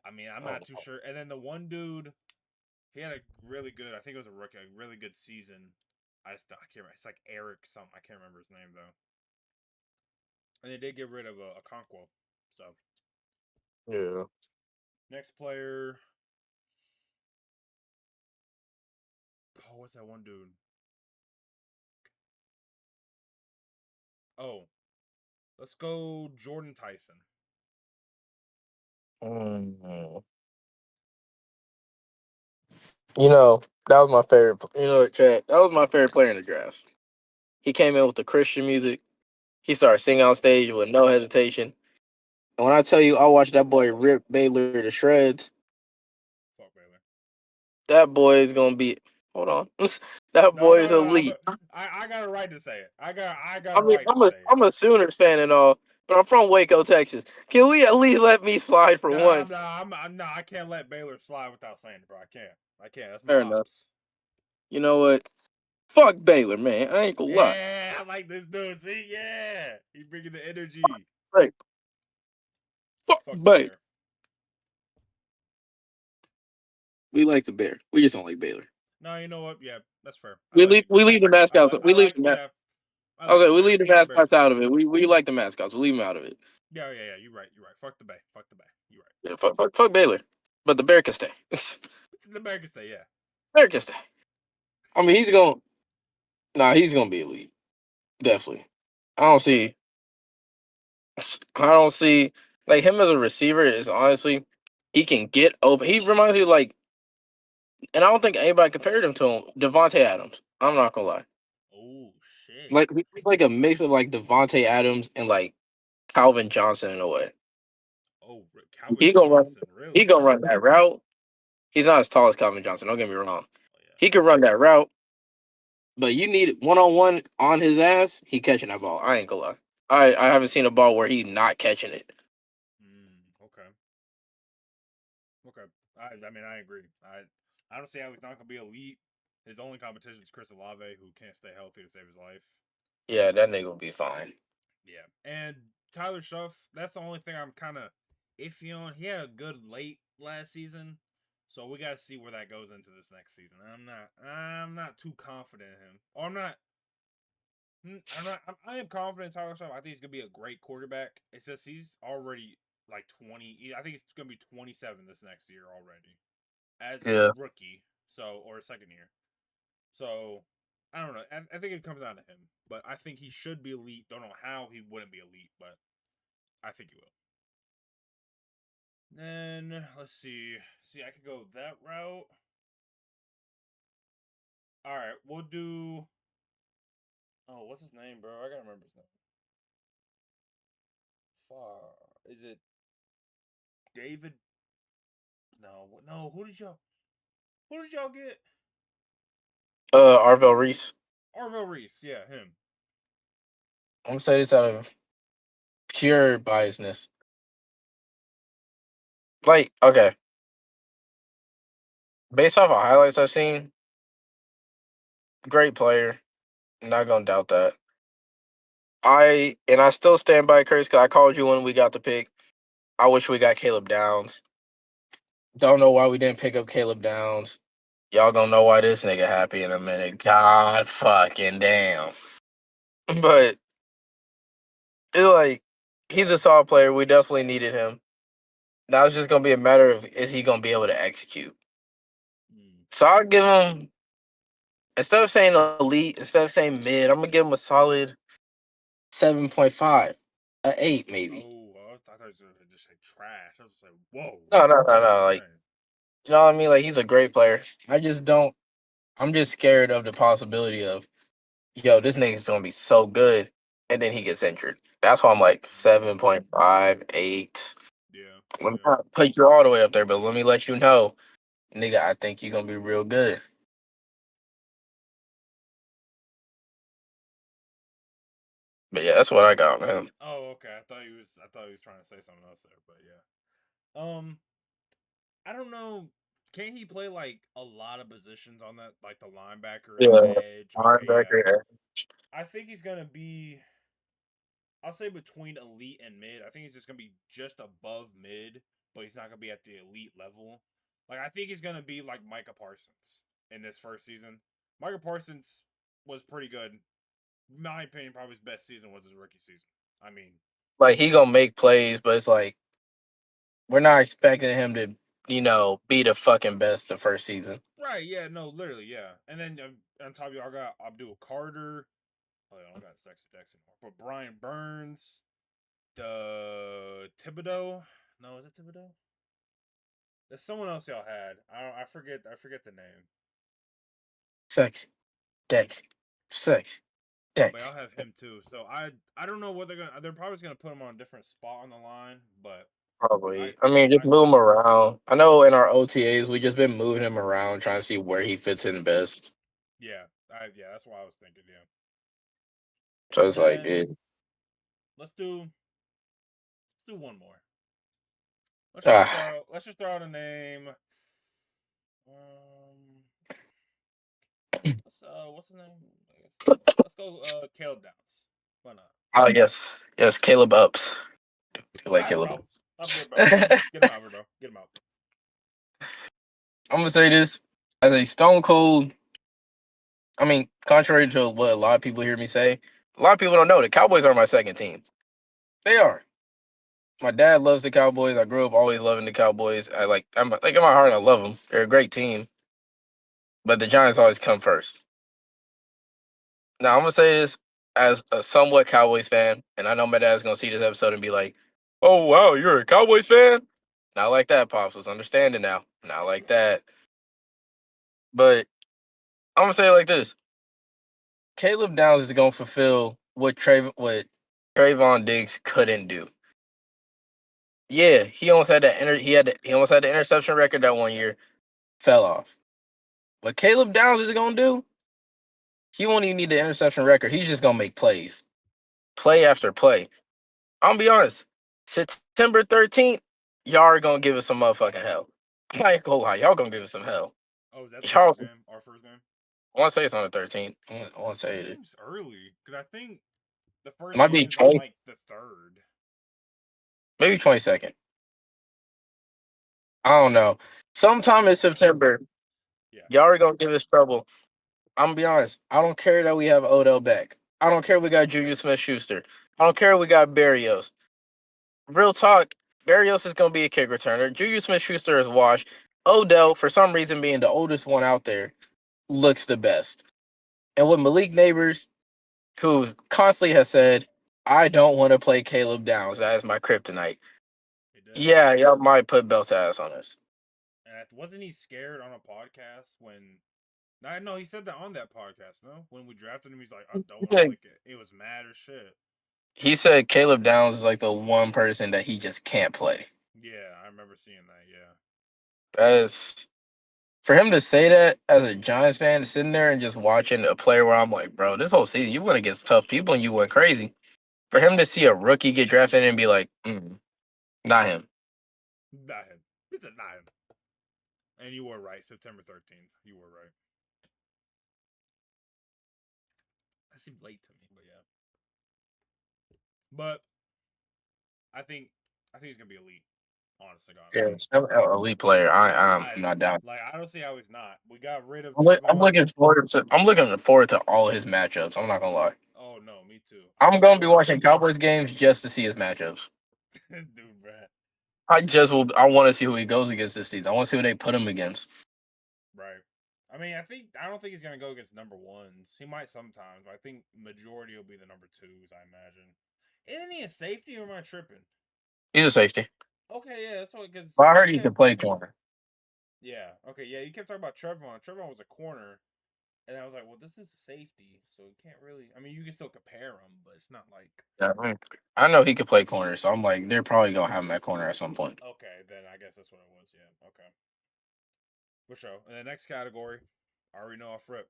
I mean, I'm not too sure. And then the one dude, he had a really good. I think it was a rookie, a really good season. I can't remember. It's like Eric something. I can't remember his name though. And they did get rid of a Conquo. So Yeah. next player. Oh, what's that one dude? Oh, let's go Jordan Tyson. Mm. You know, that was my favorite. You know, Chad, that was my favorite player in the draft. He came in with the Christian music. He started singing on stage with no hesitation. And when I tell you, I watched that boy rip Baylor to shreds. Fuck Baylor. That boy is gonna be. Hold on. That No, boy no, is no, no. elite. But I got a right to say it. I got I a mean, right to say it. I'm a Sooners fan and all, but I'm from Waco, Texas. Can we at least let me slide for Nah, once? I'm nah. I can't let Baylor slide without saying it, bro. I can't. I can't. That's my Fair enough. pops. You know what? Fuck Baylor, man. I ain't gonna lie. Yeah, I like this dude. See, yeah, he bringing the energy. Like, fuck Fuck the Baylor. bear. We like the Bear. We just don't like Baylor. No, you know what? Yeah, that's fair. I like you. We leave the mascots. We I leave like the yeah. I I was like like, the we bear. leave the The bear's mascots out cool. of it. We like the mascots. We leave them out of it. Yeah, yeah, yeah. You're right. You're right. Fuck the bay. Fuck the bay. You're right. Yeah, fuck Baylor. But the Bear can stay. The bear can stay. Yeah. Bear can stay. I mean, he's gonna be elite. Definitely. I don't see I don't see like him as a receiver is honestly he can get open. He reminds me like, and I don't think anybody compared him to him, Devontae Adams. I'm not gonna lie. Oh shit. Like he's like a mix of like Devontae Adams and like Calvin Johnson in a way. Oh, Calvin He gonna run Johnson. he Really? gonna run that route. He's not as tall as Calvin Johnson, don't get me wrong. Oh yeah. He can run that route, but you need one on one on his ass, he catching that ball. I ain't gonna lie. I haven't seen a ball where he's not catching it. Okay. Okay. I mean, I agree. I don't see how he's not gonna be elite. His only competition is Chris Olave, who can't stay healthy to save his life. Yeah, that nigga will be fine. Yeah, and Tyler Shuff. That's the only thing I'm kind of iffy on. He had a good late last season, so we got to see where that goes into this next season. I'm not too confident in him. Or I'm not. I'm not. I am confident in Tyler Shuff. I think he's gonna be a great quarterback. It's just he's already like 20. I think he's gonna be 27 this next year already as a Yeah. rookie. So or a second year. So I don't know. I think it comes down to him, but I think he should be elite. Don't know how he wouldn't be elite, but I think he will. Then let's see. See, I could go that route. All right, we'll do. Oh, what's his name, bro? I gotta remember his name. Far is it David? No, no. Who did y'all get? Arvell Reese. Arvell Reese. Yeah, him. I'm gonna say this out of pure biasness. Like, okay, based off of highlights I've seen, great player. Not gonna doubt that. I still stand by Chris because I called you when we got the pick. I wish we got Caleb Downs. Don't know why we didn't pick up Caleb Downs. Y'all gonna know why this nigga happy in a minute. God fucking damn. But it's like he's a solid player. We definitely needed him. Now it's just gonna be a matter of is he gonna be able to execute. Mm. So I'll give him instead of saying elite, instead of saying mid, I'm gonna give him a solid 7.5, a 8 maybe. Oh, I thought I was gonna just say trash. I was just like, whoa. No. Like Dang. you know what I mean? Like he's a great player. I just don't. I'm just scared of the possibility of yo, this nigga's gonna be so good, and then he gets injured. That's why I'm like Mm. 7.5, 8. Yeah, Let me yeah. not put you all the way up there, but let me let you know, nigga, I think you're gonna be real good. But yeah, that's what I got on him. Oh, okay. I thought he was trying to say something else there, but yeah. I don't know. Can he play like a lot of positions on that, like the linebacker and Yeah, edge? Okay, yeah. linebacker. I think he's gonna be. I'll say between elite and mid. I think he's just gonna be just above mid, but he's not gonna be at the elite level. Like I think he's gonna be like Micah Parsons in this first season. Micah Parsons was pretty good. In my opinion, probably his best season was his rookie season. I mean, Like he gonna make plays, but it's like we're not expecting him to, be the fucking best the first season. right? Yeah, no, literally, yeah. And then on top of you, I got Abdul Carter. Oh, I don't got Sexy Dex anymore. But Brian Burns, the Thibodeau. No, is it Thibodeau? There's someone else y'all had. I don't, I forget. I forget the name. Sexy, Dex, sexy, But Dex. I'll have him too. So I don't know what they're gonna. They're probably gonna put him on a different spot on the line. But I Probably. I mean, just I move him around. I know in our OTAs we just been moving him around, trying to see where he fits in best. yeah. Yeah, that's what I was thinking. Yeah. So And it's like, then yeah. let's do one more. Ah, Let's just throw out a name. Um, what's his name? Let's go. Caleb Downs. Why not? oh yes, yes, Caleb Ups. I like I don't Caleb know. Ups. I'm good, bro. I'm Get him out, bro. Get him out. gonna say this as a Stone Cold. I mean, contrary to what a lot of people hear me say, a lot of people don't know the Cowboys are my second team. They are. My dad loves the Cowboys. I grew up always loving the Cowboys. I'm like in my heart, I love them. They're a great team, but the Giants always come first. Now I'm gonna say this as a somewhat Cowboys fan, and I know my dad's gonna see this episode and be like, "Oh wow, you're a Cowboys fan." Not like that, pops. Was understanding now. Not like that. But I'm gonna say it like this: Caleb Downs is gonna fulfill what Trayvon Diggs couldn't do. Yeah, he almost had he almost had the interception record that one year. Fell off. What Caleb Downs is gonna do? He won't even need the interception record. He's just gonna make plays, play after play. I'm gonna be honest. September 13th, y'all are gonna give us some motherfucking hell. I ain't gonna lie, y'all gonna give us some hell. Oh, is that the Y'all, first game? Our first game? I want to say it's on the 13th. I want to That say it. seems early because I think the It first might be game's on 20, like the third. maybe 22nd. I don't know. Sometime in September, Yeah. y'all are gonna give us trouble. I'm gonna be honest. I don't care that we have Odell back. I don't care we got Julius Smith Schuster. I don't care we got Barrios. Real talk, Barrios is going to be a kick returner. Juju Smith Schuster is washed. Odell, for some reason, being the oldest one out there, looks the best. And with Malik Neighbors, who constantly has said, I don't want to play Caleb Downs. That is my kryptonite. He did. Yeah, y'all might put belt ass on us. And wasn't he scared on a podcast when? I know he said that on that podcast. No, when we drafted him, he's like, I don't He want to said, play it. It was mad as shit. he said Caleb Downs is like the one person that he just can't play. Yeah, I remember seeing that. Yeah. That's for him to say that as a Giants fan, sitting there and just watching a player where I'm like, bro, this whole season you went against tough people and you went crazy. For him to see a rookie get drafted and be like, not him. Not him. It's a not him. And you were right. September 13th. You were right. That seemed late to me, but yeah. But I think I think he's gonna be elite. Honest to God. Yeah, some elite player. I'm I not down. I don't see how he's not. We got rid of Trevon. I'm looking forward to all his matchups. I'm not gonna lie. Oh no, me too. I I'm don't gonna be know. watching Cowboys games just to see his matchups. Dude, man. I just will. I want to see who he goes against this season. I want to see who they put him against. Right. I mean, I don't think he's gonna go against number ones. He might sometimes, but I think majority will be the number twos. I imagine. Isn't he a safety or am I tripping? He's a safety. Okay, yeah, that's what because But I you heard he kept. can play corner. Yeah. Okay. Yeah, you kept talking about Trevon. Trevon was a corner, and I was like, well, this is safety, so you can't really. I mean, you can still compare them, but it's not like. Yeah, I know he could play corner, so I'm like, they're probably gonna have him at corner at some point. Okay, then I guess that's what it was. Yeah. Okay. For sure. And the next category, I already know off rip.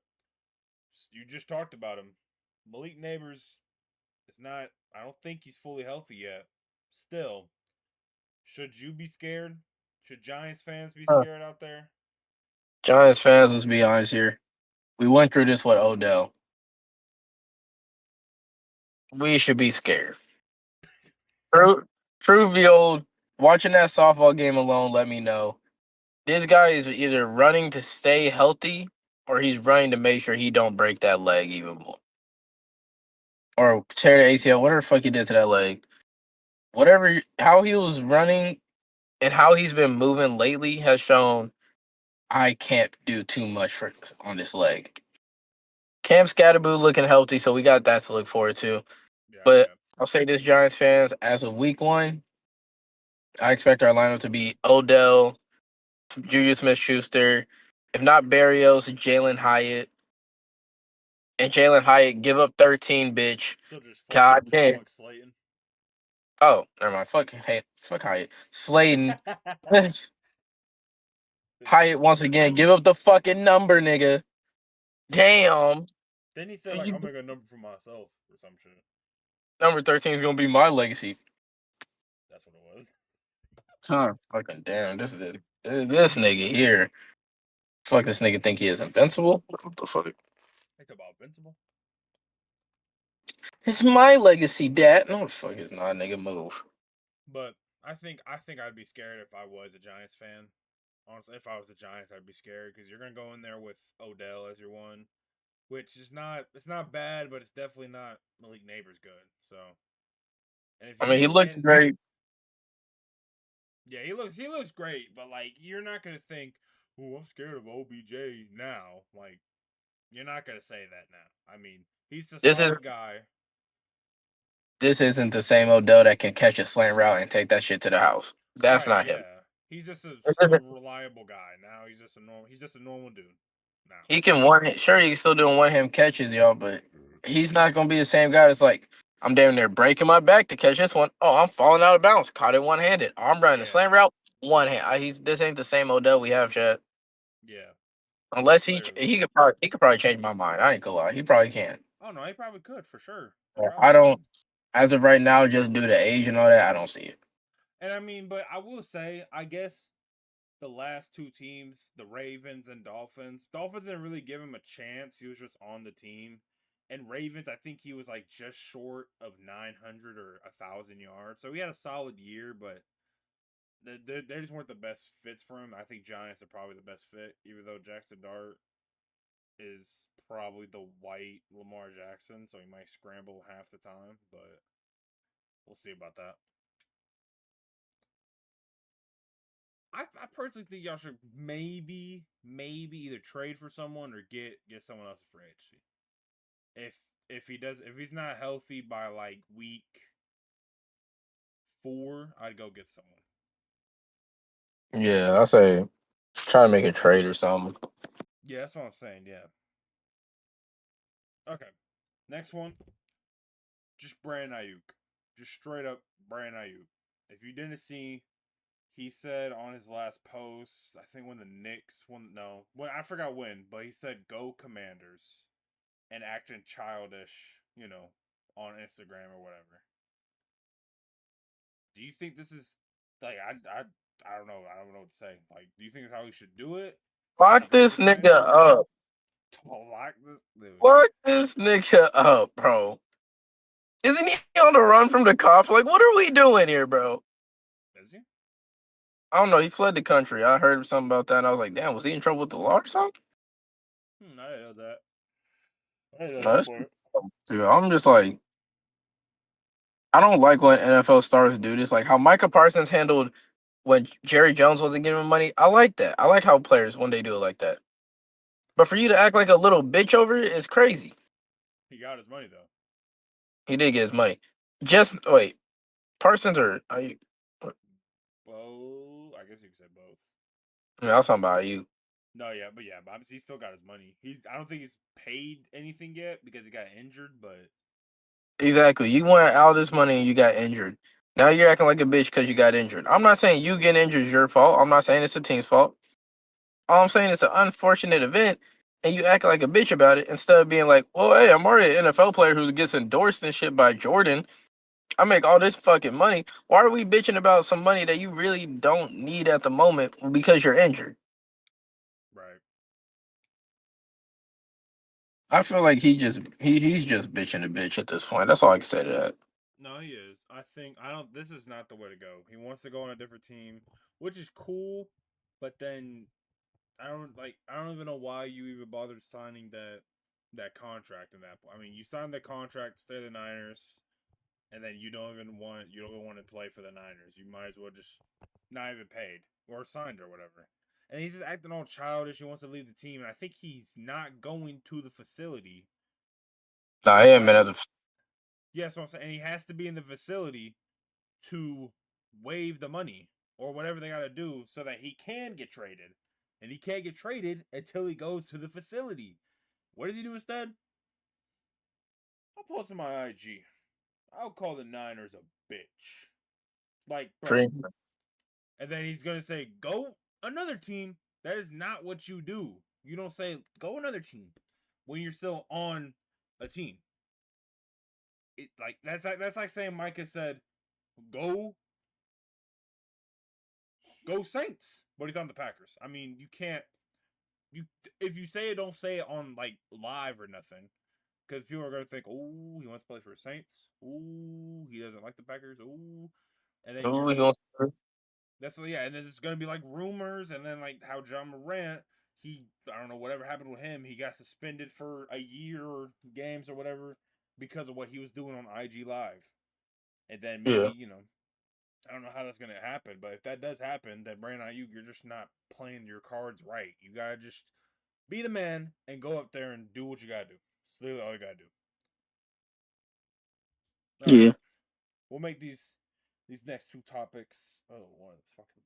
You just talked about him. Malik Neighbors is not. I don't think he's fully healthy yet. Still, should you be scared? Should Giants fans be Huh. scared out there? Giants fans, let's be honest here. We went through this with Odell. We should be scared. Prove, prove the old. Watching that softball game alone, let me know. This guy is either running to stay healthy or he's running to make sure he don't break that leg even more. Or tear the ACL, whatever the fuck he did to that leg. How he was running and how he's been moving lately has shown I can't do too much on this leg. Cam Scatterboo looking healthy, so we got that to look forward to. Yeah, But yeah. I'll say this, Giants fans, as of week one, I expect our lineup to be Odell, Juju Smith Schuster, if not Barrios, Jalen Hyatt. And Jalen Hyatt give up 13, bitch. Still just God damn. flunk Slayton. Oh, never mind. Fuck Hyatt. Slayton. Hyatt once again. Give up the fucking number, nigga. Damn. Then he said like, "I'll make a number for myself" or some shit. Number 13 is gonna be my legacy. That's what it was. Huh. Fucking damn. This nigga here. Fuck, this nigga think he is invincible? What the fuck? Think about Invincible. It's my legacy, dad. No, the fuck is not, nigga. Move. But I think I'd be scared if I was a Giants fan. Honestly, if I was the Giants, I'd be scared because you're gonna go in there with Odell as your one, which is not it's not bad, but it's definitely not Malik Neighbors good. So, and if I you mean, he get looks and great. yeah, he looks great, but like you're not gonna think, "Oh, I'm scared of OBJ now." Like you're not gonna say that now. I mean, he's a This is solid guy. this isn't the same Odell that can catch a slant route and take that shit to the house. That's Right? not him. Yeah, he's just a super reliable guy. Now he's just a normal. He's just a normal dude. Now. He can sure he can still doing one hand catches, y'all, but he's not gonna be the same guy that's like, I'm damn near breaking my back to catch this one. Oh, I'm falling out of bounds. Caught it one handed. I'm running a Yeah. slant route, one hand. He's this ain't the same Odell we have, Chad. Yeah. Unless Clearly. he could probably change my mind. I ain't gonna lie. He probably can. Oh no, he probably could for sure. He I probably could. don't as of right now, just due to age and all that, I don't see it. And I mean, but I will say, I guess the last two teams, the Ravens and Dolphins, Dolphins didn't really give him a chance. He was just on the team. And Ravens, I think he was like just short of 900 or 1,000 yards. So he had a solid year, but they just weren't the best fits for him. I think Giants are probably the best fit, even though Jackson Dart is probably the white Lamar Jackson, so he might scramble half the time, but we'll see about that. I personally think y'all should maybe either trade for someone or get someone else for free agency. If he's not healthy by like week 4, I'd go get someone. Yeah, I say try to make a trade or something. Yeah, that's what I'm saying. Yeah. Okay. Next one, just Brandon Aiyuk, just straight up Brandon Aiyuk. If you didn't see, he said on his last post, I think when the Knicks won, no, when I forgot when, but he said "Go Commanders" and acting childish, on Instagram or whatever. Do you think this is like I don't know, I don't know what to say. Like, do you think it's how he should do it? Should he Lock go to this the nigga Commanders? up. Like this dude. Lock this nigga up, bro. Isn't he on the run from the cops? Like, what are we doing here, bro? Is he? I don't know. He fled the country. I heard something about that, and I was like, damn, was he in trouble with the law or something? I didn't know that. I didn't know No, that that's, part. dude, I'm just like, I don't like when NFL stars do this. Like how Micah Parsons handled when Jerry Jones wasn't giving him money. I like that. I like how players when they do it like that. But for you to act like a little bitch over it is crazy. He got his money though. He did get his money. Just wait, Parsons or are you? Both. I guess you could say both. I mean, I was talking about you. No, but obviously he still got his money. I don't think he's paid anything yet because he got injured, but Exactly. You went all this money and you got injured. Now you're acting like a bitch because you got injured. I'm not saying you getting injured is your fault. I'm not saying it's the team's fault. All I'm saying it's an unfortunate event, and you act like a bitch about it instead of being like, "Well, hey, I'm already an NFL player who gets endorsed and shit by Jordan. I make all this fucking money. Why are we bitching about some money that you really don't need at the moment because you're injured?" right. I feel like he's just bitching a bitch at this point. That's all I can say to that. No, he is. I don't. This is not the way to go. He wants to go on a different team, which is cool, but then I don't even know why you even bothered signing that contract in that point. I mean, you signed the contract to stay the Niners, and then you don't even want to play for the Niners. You might as well just not even paid or signed or whatever. And he's just acting all childish. He wants to leave the team, and I think he's not going to the facility. Nah, he ain't been Like, at the. yes, I'm saying, and he has to be in the facility to waive the money or whatever they got to do so that he can get traded. And he can't get traded until he goes to the facility. What does he do instead? I'll post in my IG. I'll call the Niners a bitch. Like, bro. Dream. And then he's going to say, go another team. That is not what you do. You don't say, go another team. when you're still on a team. That's like saying Micah said, "Go go Saints," but he's on the Packers. I mean, you can't you if you say it, don't say it on like live or nothing, because people are gonna think, "Oh, he wants to play for the Saints. Oh, he doesn't like the Packers. Oh," and then you're Who he just wants to- that's yeah, and then it's gonna be like rumors, and then like how John Morant, I don't know whatever happened with him, he got suspended for a year or games or whatever because of what he was doing on IG Live, and then maybe Yeah, you know I don't know how that's gonna happen, but if that does happen, then Brandon Aiyuk, you're just not playing your cards right. You gotta just be the man and go up there and do what you gotta do. That's literally all you gotta do. All right, yeah. we'll make these next two topics. Oh, one of the fucking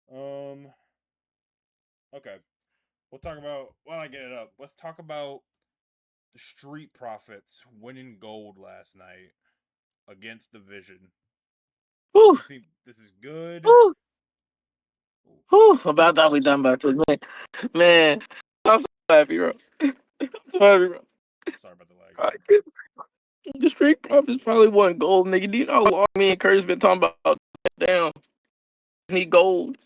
balls. Okay. We'll talk about while I get it up. Let's talk about the Street Profits winning gold last night against the Vision. Whew, You think this is good? whew, whew. About that we done about this, man. Man, I'm so happy, bro. I'm so happy, bro. Sorry about the lag, All y'all. right, the Street Profits probably won gold, nigga. Do you know how long me and Curtis been talking about? Damn, need gold,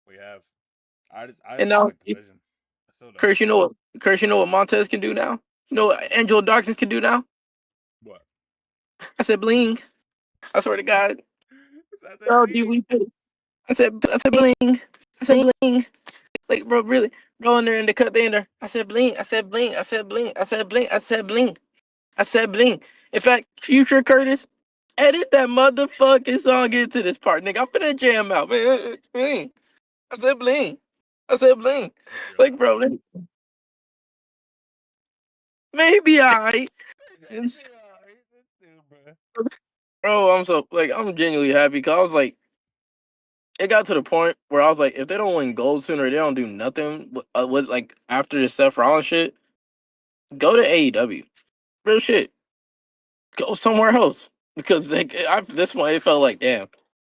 We have. I and just don't now like the Vision. I still don't. Curtis, you know what? Curtis, you know what Montez can do now? You know what Angelo Dawkins can do now? What? I said bling. I swear to God. That's Oh, do everything. we? I said bling. I said bling. Like, bro, really, go in there and they cut the in there. I said bling. I said bling. I said bling. I said bling. I said bling. I said bling. In fact, future Curtis, edit that motherfucking song into this part, nigga. I'm finna jam out, man. Bling. I said bling. I said bling. Let's be Like, alright. bro, maybe I. Let's be alright. Let's do, bro. Bro, I'm so like I'm genuinely happy because I was like, it got to the point where I was like, if they don't win gold sooner, they don't do nothing with like after the Seth Rollins shit. Go to AEW. Real shit. Go somewhere else because this one it felt like damn.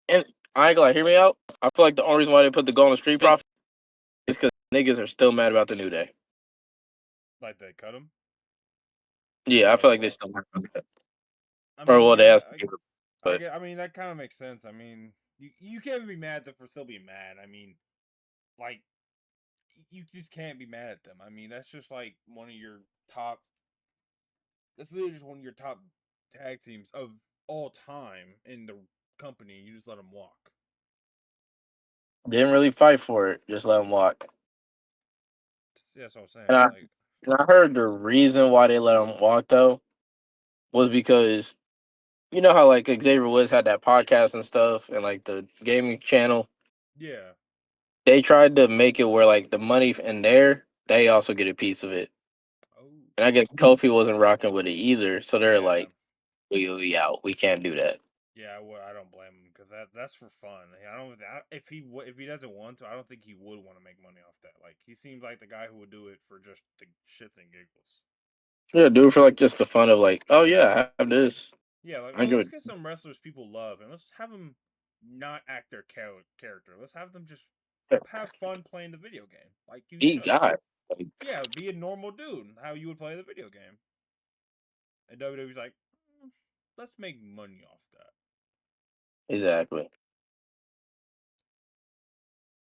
And I ain't gonna hear me out. I feel like the only reason why they put the Golden Street Profit is because niggas are still mad about the New Day. Like they cut him. Yeah, I feel Oh like they well. still mad about that. I Or mean, well, they yeah. asked, I but get. I mean, that kind of makes sense. I mean, you can't be mad at them for still being mad. I mean, like you just can't be mad at them. I mean, that's just like one of your top. That's literally just one of your top tag teams of all time in the company. You just let them walk. didn't really fight for it. Just let them walk. That's what I'm And saying. I, Like, and I heard the reason why they let them walk though was because you know how like Xavier Woods had that podcast and stuff, and like the gaming channel. yeah. They tried to make it where like the money in there, they also get a piece of it. Oh. And I guess Kofi wasn't rocking with it either, so they're Yeah. like, we out. We can't do that. Yeah, well, I don't blame him because that's for fun. If he doesn't want to, I don't think he would want to make money off that. Like he seems like the guy who would do it for just the shits and giggles. Yeah, do it for like just the fun of like, oh yeah, I have this. Yeah, like I enjoy let's it. get some wrestlers people love and let's have them not act their character. Let's have them just Yeah, have fun playing the video game like you be should. God. Like, Yeah, be a normal dude how you would play the video game. And WWE's like, let's make money off that. exactly.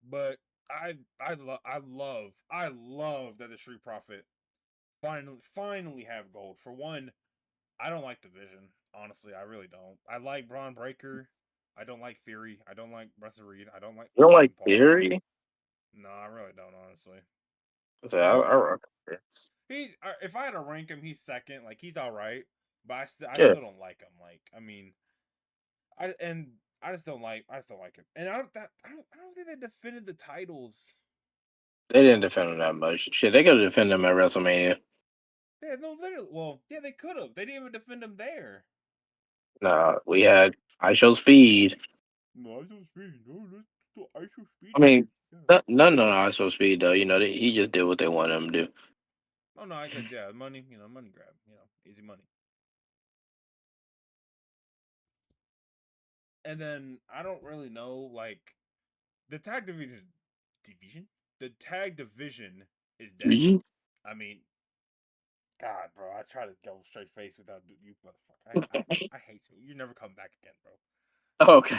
But I love that the Street Profit finally have gold. For one, I don't like the Vision. Honestly, I really don't. I like Braun Breaker. I don't like Theory. I don't like Russell Reed. I don't like You don't like Logan Paul. theory? No, I really don't. Honestly, I say, I he rock it. if I had to rank him, he's second. Like he's all right, but I Yeah, still don't like him. Like I mean, I just don't like him. And I don't think they defended the titles. they didn't defend him that much. Shit, they could have defended him at WrestleMania. Yeah, no, literally. Well, yeah, they could have. They didn't even defend him there. Nah, we had I Show Speed. No, I show speed. No, I show speed I match. mean, Yeah. none of I Show Speed though. You know, he just did what they wanted him to do. Oh no, I could. Yeah, money. Money grab. Easy money. And then I don't really know like the tag division. The tag division is dead. I mean, God, bro, I try to go straight face without you, motherfucker. I hate you. You never come back again, bro. Okay.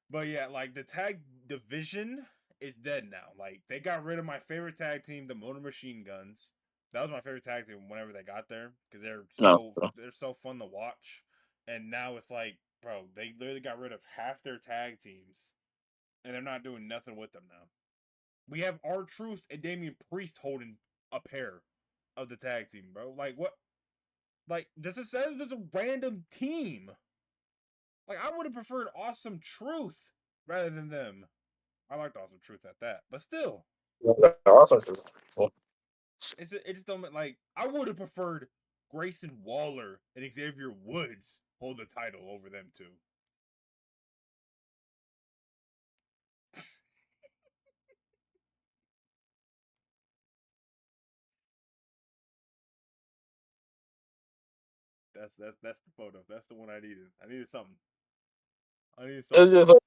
But yeah, like the tag division is dead now. Like they got rid of my favorite tag team, the Motor Machine Guns. That was my favorite tag team whenever they got there because No. they're so fun to watch. And now it's like, bro, they literally got rid of half their tag teams, and they're not doing nothing with them now. We have R-Truth and Damian Priest holding a pair of the tag team, bro. Like what? Like this says there's a random team. Like I would have preferred Awesome Truth rather than them. I liked Awesome Truth at that, but still, Awesome. it just don't like I would have preferred Grayson Waller and Xavier Woods hold the title over them two. That's the photo. That's the one I needed. I needed something. I needed It's something. just like,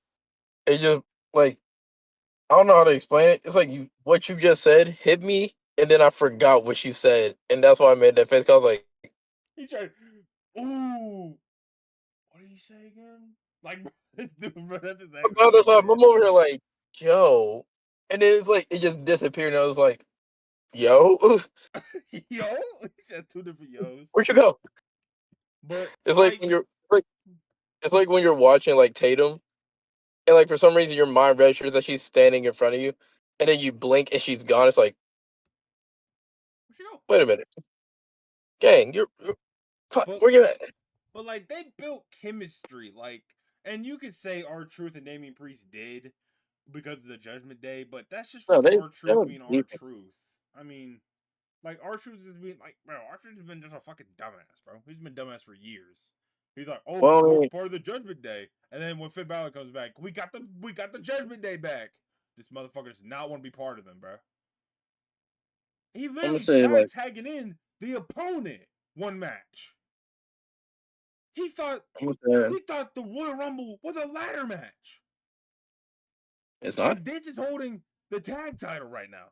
it just like I don't know how to explain it. It's like what you just said hit me, and then I forgot what you said, and that's why I made that face. Cause I was like, He tried. Ooh, what did he say again? Like this dude, bro. That's exactly what he I'm said. over here like, yo, and then it's like it just disappeared, and I was like, yo, Yo, he said two different yos. where'd you go? But It's like like, when you're like, it's like when you're watching like Tatum, and like for some reason your mind registers that she's standing in front of you, and then you blink and she's gone. It's like, where'd you go? wait a minute, gang, you're fuck, But where you at? But like they built chemistry, like, and you could say R-Truth and Damian Priest did because of the Judgment Day, but that's just No, from they R-Truth were being deep. R-Truth. I mean, like R-Truth has been like, bro, R-Truth has been just a fucking dumbass, bro. He's been dumbass for years. He's like, oh, Well, I we're mean, part of the Judgment Day, and then when Finn Balor comes back, we got the Judgment Day back. This motherfucker does not want to be part of them, bro. He I'm gonna literally say tried like, tagging in the opponent one match. He thought I'm gonna say he thought the Royal Rumble was a ladder match. it's not. And this is holding the tag title right now.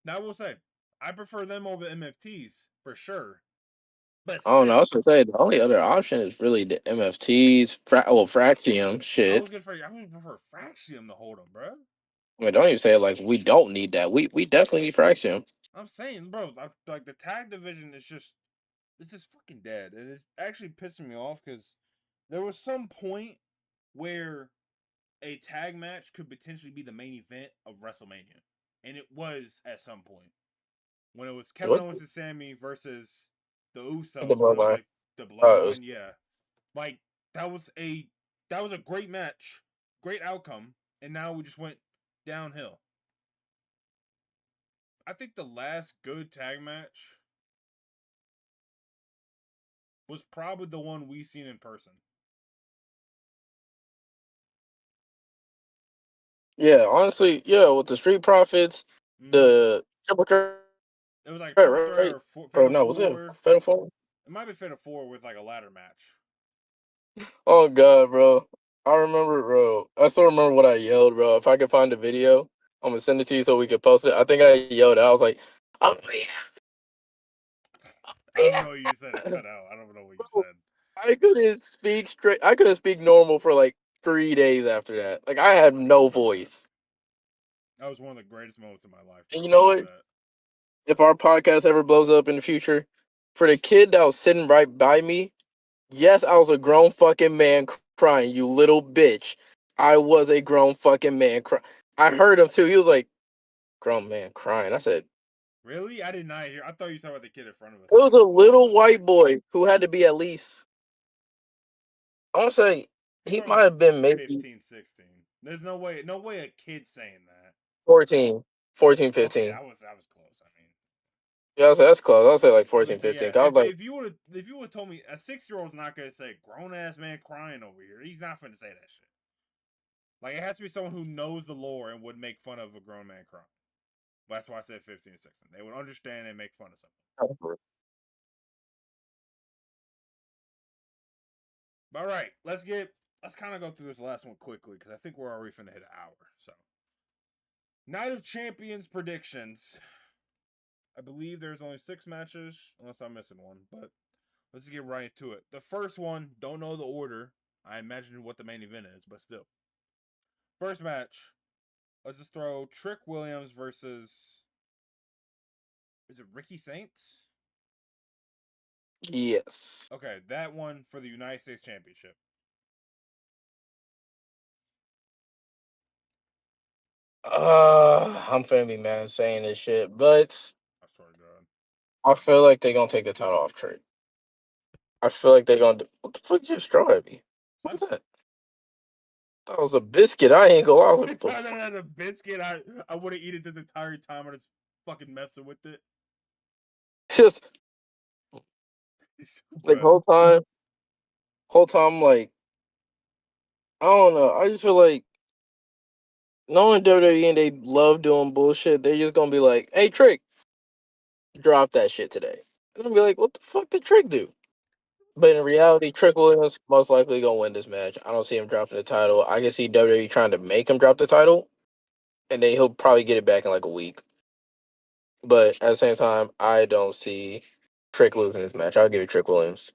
Now I will say, I prefer them over MFTs for sure. But I don't know. I was still, gonna say the only other option is really the MFTs, Fraxium shit. I would prefer Fraxium to hold them, bro. I mean, don't even say it like we don't need that. We definitely need Fraxium. I'm saying, bro, like the tag division is just it's just fucking dead, and it's actually pissing me off because there was some point where a tag match could potentially be the main event of WrestleMania, and it was at some point. When it was Kevin What's Owens and Sammy versus the the Usos, when it was bloodline? like the It Bloodline, was, yeah, like that was a that was a great match, great outcome, and now we just went downhill. I think the last good tag match was probably the one we seen in person. yeah, honestly, yeah, with the Street Profits, Mm-hmm. the Triple Threat, It was like Triple Threat right? or Or Fatal no, was it Four. Fatal Four? It might be Fatal Four with like a ladder match. Oh god, bro. I remember, bro. I still remember what I yelled, bro. If I could find the video, I'm gonna send it to you so we could post it. I think I yelled. I was like, "Oh I don't yeah, know. You said it cut out. I don't know what you bro." said. I couldn't speak straight. I couldn't speak normal for like 3 days after that. Like I had no voice. That was one of the greatest moments of my life, And bro. you I'll know tell you what? that. If our podcast ever blows up in the future, for the kid that was sitting right by me, yes, I was a grown fucking man crying. You little bitch. I was a grown fucking man crying. I heard him too. He was like, "Grown man crying." I said, Really? I did not hear. I thought you talking about the kid in front of us it that was a was bawling. little white boy who had to be at least, I want to say, He's he probably might like have been maybe 15, 16. There's no way a kid saying that. 14, 14, Okay, 15. I was close. I mean, Yeah, that's close. I'll say like let me 14, say, 15. yeah. 'Cause I was like, If you would have told me a 6 year old's not gonna say grown ass man crying over here, he's not gonna say that shit. Like it has to be someone who knows the lore and would make fun of a grown man crying. But that's why I said 15 16. They would understand and make fun of something. But all right, let's kind of go through this last one quickly because I think we're already finna hit an hour. So Night of Champions predictions. I believe there's only 6 matches, unless I'm missing one. But let's get right into it. The first one, don't know the order. I imagine what the main event is, but still. First match, let's just throw Trick Williams versus. Is it Ricky Saints? Yes. Okay, that one for the United States Championship. I'm finna be mad saying this shit, but I swear to God. I feel like they're gonna take the title off Trick. I feel like they're gonna. What the fuck you just throw at me? What was that? That was a biscuit. I ain't gonna lie. I was like, I what the thought that fuck? had a biscuit. I would have eaten it this entire time. I just fucking messing with it. Just It's so like good. whole time, like I don't know. I just feel like knowing WWE and they love doing bullshit. They just gonna be like, "Hey, Trick, drop that shit today." And I'm be like, "What the fuck did Trick do?" But in reality, Trick Williams most likely gonna win this match. I don't see him dropping the title. I can see WWE trying to make him drop the title, and then he'll probably get it back in like a week. But at the same time, I don't see Trick losing this match. I'll give it Trick Williams.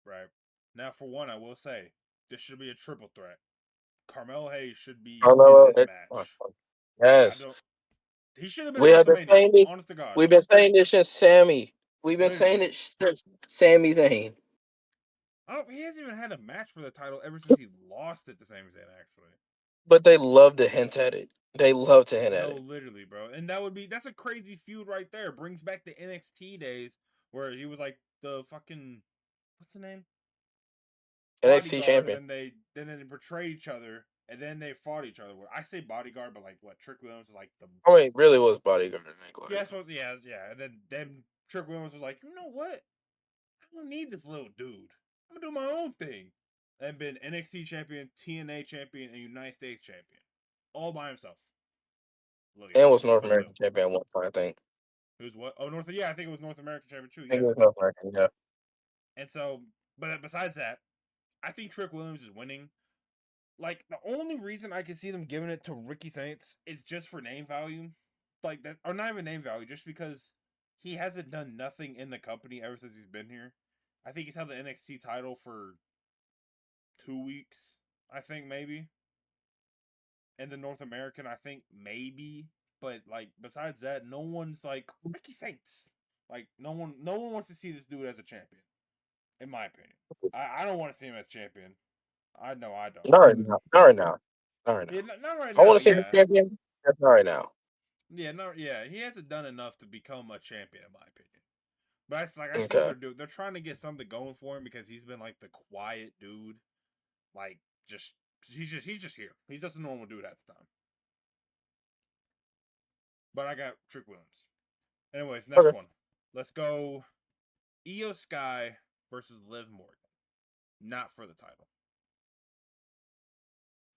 Right. Now, for one, I will say this should be a triple threat. Carmelo Hayes should be in Carmelo, this match. Like I yes, don't. He should have been we at have been WrestleMania. saying this. Honest to God. We've been saying this since Sammy. We've been saying Literally. it since Sami Zayn. I don't. He hasn't even had a match for the title ever since he lost it to Sami Zayn. Actually. But they love to hint at it. They love to hint at No, it. literally, bro. And that's a crazy feud right there. Brings back the NXT days where he was like the fucking what's the name? NXT Bodyguard, and champion. then they betrayed each other, and then they fought each other. I say bodyguard, but like what Trick Williams was like the I mean, it really was bodyguard. I ain't gonna lie. yeah. And then Trick Williams was like, you know what? I don't need this little dude. I'm gonna do my own thing. And been NXT champion, TNA champion, and United States champion, all by himself. Little And yacht, was North but still. American champion at one point, I think. Who's what? Oh, North. Yeah, I think it was North American champion too. I think Yeah. it was North American, yeah. And so, but besides that, I think Trick Williams is winning. Like the only reason I can see them giving it to Ricky Saints is just for name value, like that, or not even name value, just because he hasn't done nothing in the company ever since he's been here. I think he's held the NXT title for 2 weeks. I think maybe, and the North American, I think maybe. But like besides that, no one's like Ricky Saints. Like no one wants to see this dude as a champion. In my opinion, I don't want to see him as champion. I know I don't. Not right But now. Not right now. Not right yeah, now. not right I now. want to see this Yeah, champion. That's not right now. yeah, no, yeah. He hasn't done enough to become a champion, in my opinion. But it's like I see what Okay. they're doing. They're trying to get something going for him because he's been like the quiet dude. Like just he's just here. He's just a normal dude at the time. But I got Trick Williams. Anyways, next Okay. one. Let's go. Io Sky versus Liv Morgan. Not for the title.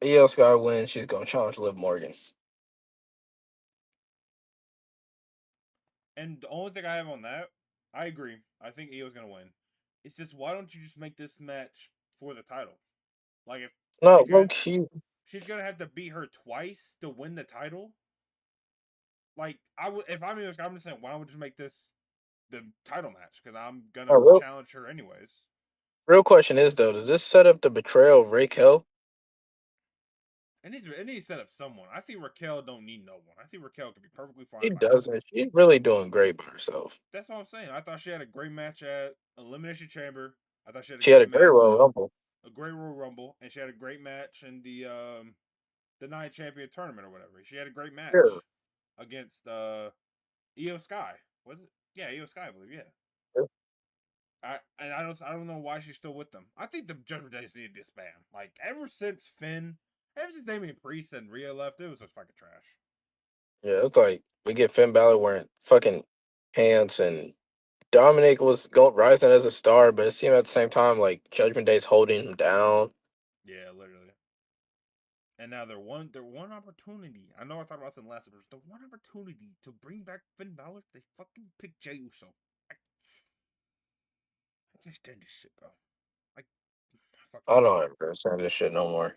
EL Sky wins. She's gonna challenge Liv Morgan. And the only thing I have on that, I agree. I think Io's gonna win. It's just why don't you just make this match for the title? Like if No, she's low gonna key. she's gonna have to beat her twice to win the title. Like I would if I'm Io Sky, I'm just saying why don't we just make this the title match because I'm A gonna real, challenge her anyways. real question is though, does this set up the betrayal of Raquel? It needs to set up someone. I think Raquel don't need no one. I think Raquel could be perfectly She fine by herself. doesn't. She's really doing great by herself. That's what I'm saying. I thought she had a great match at Elimination Chamber. I thought she had a She had a great great Royal match, Rumble. a great Royal Rumble, and she had a great match in the Night Champion tournament or whatever. She had a great Sure. match against Io Sky. Was it? Yeah, Io Sky, I believe. Yeah. I don't know why she's still with them. I think the Judgment Day need to disband. Like ever since Damian Priest and Rhea left, it was just fucking trash. Yeah, it's like we get Finn Balor wearing fucking pants, and Dominic was going rising as a star, but it seemed at the same time like Judgment Day's holding him down. Yeah, literally. And now their one opportunity. I know I talked about this in the last episode. The one opportunity to bring back Finn Balor, they fucking picked Jey Uso. I just did this shit, bro. Like, I fucking I hate don't it. ever understand this shit no more.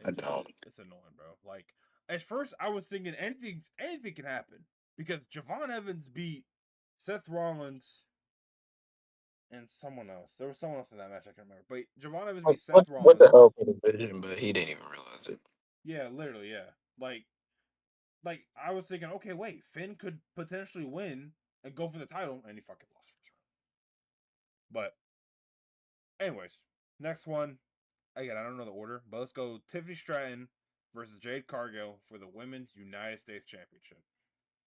I It just don't. it's annoying, bro. Like at first I was thinking anything can happen because Javon Evans beat Seth Rollins and someone else. There was someone else in that match I can't remember. But Javon Evans beat Seth What the Rollins. hell for the vision? But he didn't even realize it. Yeah, literally, yeah. Like like I was thinking, okay, wait, Finn could potentially win and go for the title, and he fucking lost first round. But anyways, next one. Again, I don't know the order, but let's go Tiffany Stratton versus Jade Cargill for the Women's United States Championship.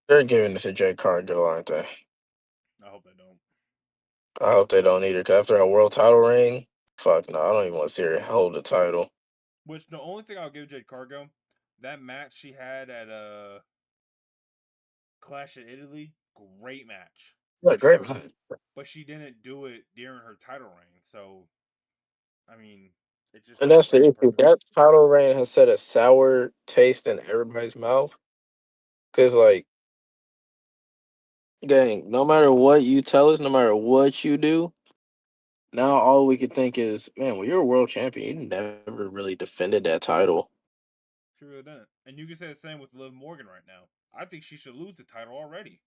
They're giving this to Jay Cargill, aren't they? I hope they don't. I hope they don't either. Cause after a world title reign, fuck no, I don't even want to see her hold the title. Which the only thing I'll give Jade Cargill, that match she had at Clash in Italy, great match What for a great sure. match. But she didn't do it during her title reign, so I mean, it just And kind of that's the defeats the issue. purpose. That title reign has set a sour taste in everybody's mouth. Cause like, gang, no matter what you tell us, no matter what you do, now all we could think is, man, well, you're a world champion. You never really defended that title. She really didn't. And you can say the same with Liv Morgan right now. I think she should lose the title already.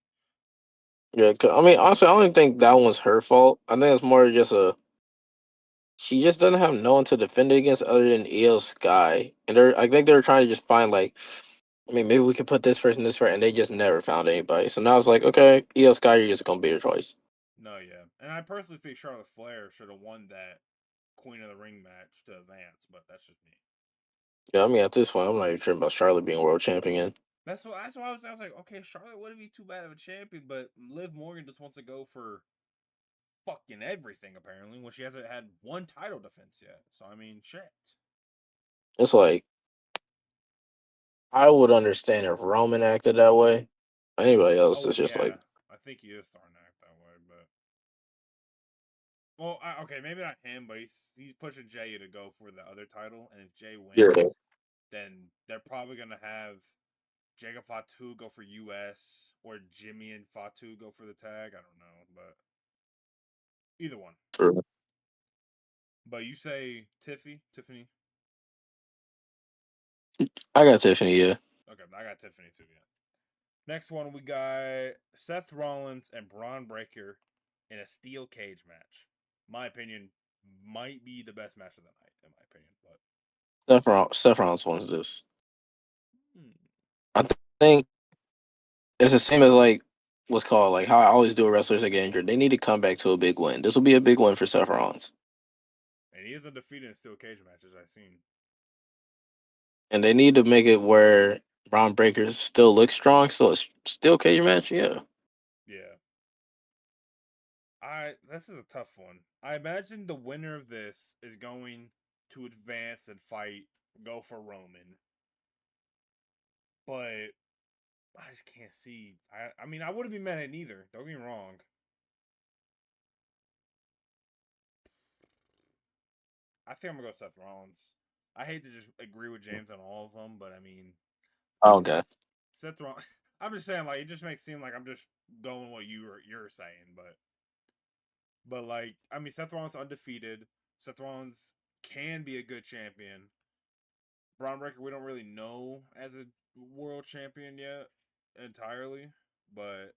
Yeah, I mean, honestly, I don't even think that one's her fault. I think it's more just a she just doesn't have no one to defend it against other than EO Sky, and I think they're trying to just find like, I mean, maybe we could put this person, and they just never found anybody. So now it's like, okay, EO Sky, you're just gonna be your choice. No, yeah. And I personally think Charlotte Flair should have won that Queen of the Ring match to advance, but that's just me. Yeah, I mean, at this point, I'm not even sure about Charlotte being world champion. That's why I was like, okay, Charlotte wouldn't be too bad of a champion, but Liv Morgan just wants to go for fucking everything apparently when she hasn't had one title defense yet. So I mean, shit. It's like I would understand if Roman acted that way. Anybody else Oh is just like, yeah, I think he is starting to act that way, but well, okay, maybe not him, but he's pushing Jay to go for the other title, and if Jay yeah, wins, then they're probably gonna have Jacob Fatu go for US or Jimmy and Fatu go for the tag. I don't know, but either one. true. But you say Tiffany. I got Tiffany. Yeah, Okay, I got Tiffany too. Yeah. Next one, we got Seth Rollins and Braun Breaker in a steel cage match. My opinion, might be the best match of the night, in my opinion. But Seth Rollins wants this. hmm, I think it's the same as like what's called like how I always do with wrestlers that get injured. They need to come back to a big win. This will be a big win for Seth Rollins, and he is undefeated in steel cage matches I've seen. and they need to make it where Braun Breaker still looks strong. So it's still cage match. Yeah, Yeah, this is a tough one. I imagine the winner of this is going to advance and fight, go for Roman, but I just can't see. I mean, I wouldn't be mad at neither. Don't get me wrong. I think I'm gonna go Seth Rollins. I hate to just agree with James on all of them, but I mean, okay. Seth Seth Rollins. I'm just saying, like, it just makes it seem like I'm just going what you're saying, but like, I mean, Seth Rollins undefeated. Seth Rollins can be a good champion. Braun Breaker, we don't really know as a world champion yet entirely, but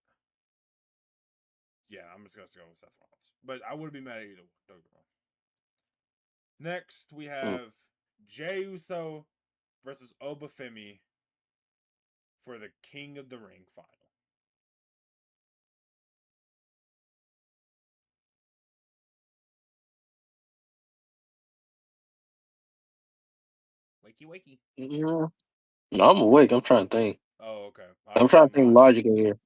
yeah, I'm just gonna go with Seth Rollins. But I wouldn't be mad at either one. Don't get me wrong. Next, we Mm. have Jey Uso versus Obafemi for the King of the Ring final. Wakey wakey. Yeah. No, I'm awake. I'm trying to think. Oh, okay. I I'm thought trying you to think might. logically here.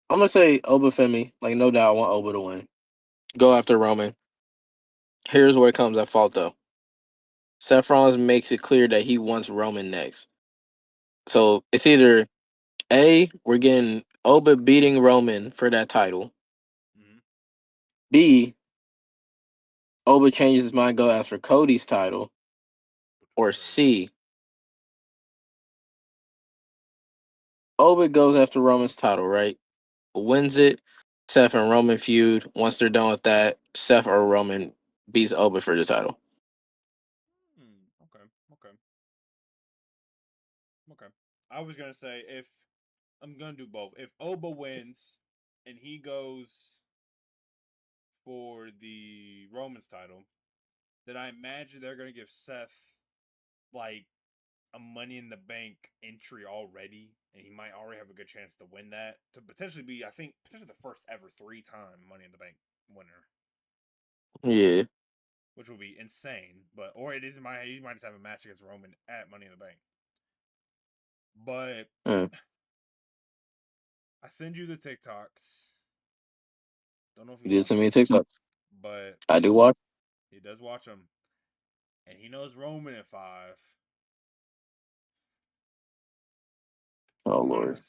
I'm gonna say Obafemi. Like no doubt, I want Oba to win. Go after Roman. Here's where it comes at fault though. Seth Rollins makes it clear that he wants Roman next. So it's either A, we're getting Oba beating Roman for that title. Mm-hmm. B, Oba changes his mind, go after Cody's title. Which would be Or crazy. C, Oba goes after Roman's title, right? Wins it. Seth and Roman feud. Once they're done with that, Seth or Roman beats Oba for the title. Okay. Okay. Okay. I was gonna say if I'm gonna do both. If Oba wins and he goes for the Romans title, then I imagine they're gonna give Seth like a Money in the Bank entry already, and he might already have a good chance to win that to potentially be, I think, potentially the first ever 3-time Money in the Bank winner, Yeah. which would be insane. But or it is he might just have a match against Roman at Money in the Bank. But Mm. I send you the TikToks. Don't know if you You did watch send me a them, TikTok. but I do watch. he does watch them, and he knows Roman at 5. Oh Why Lord. not?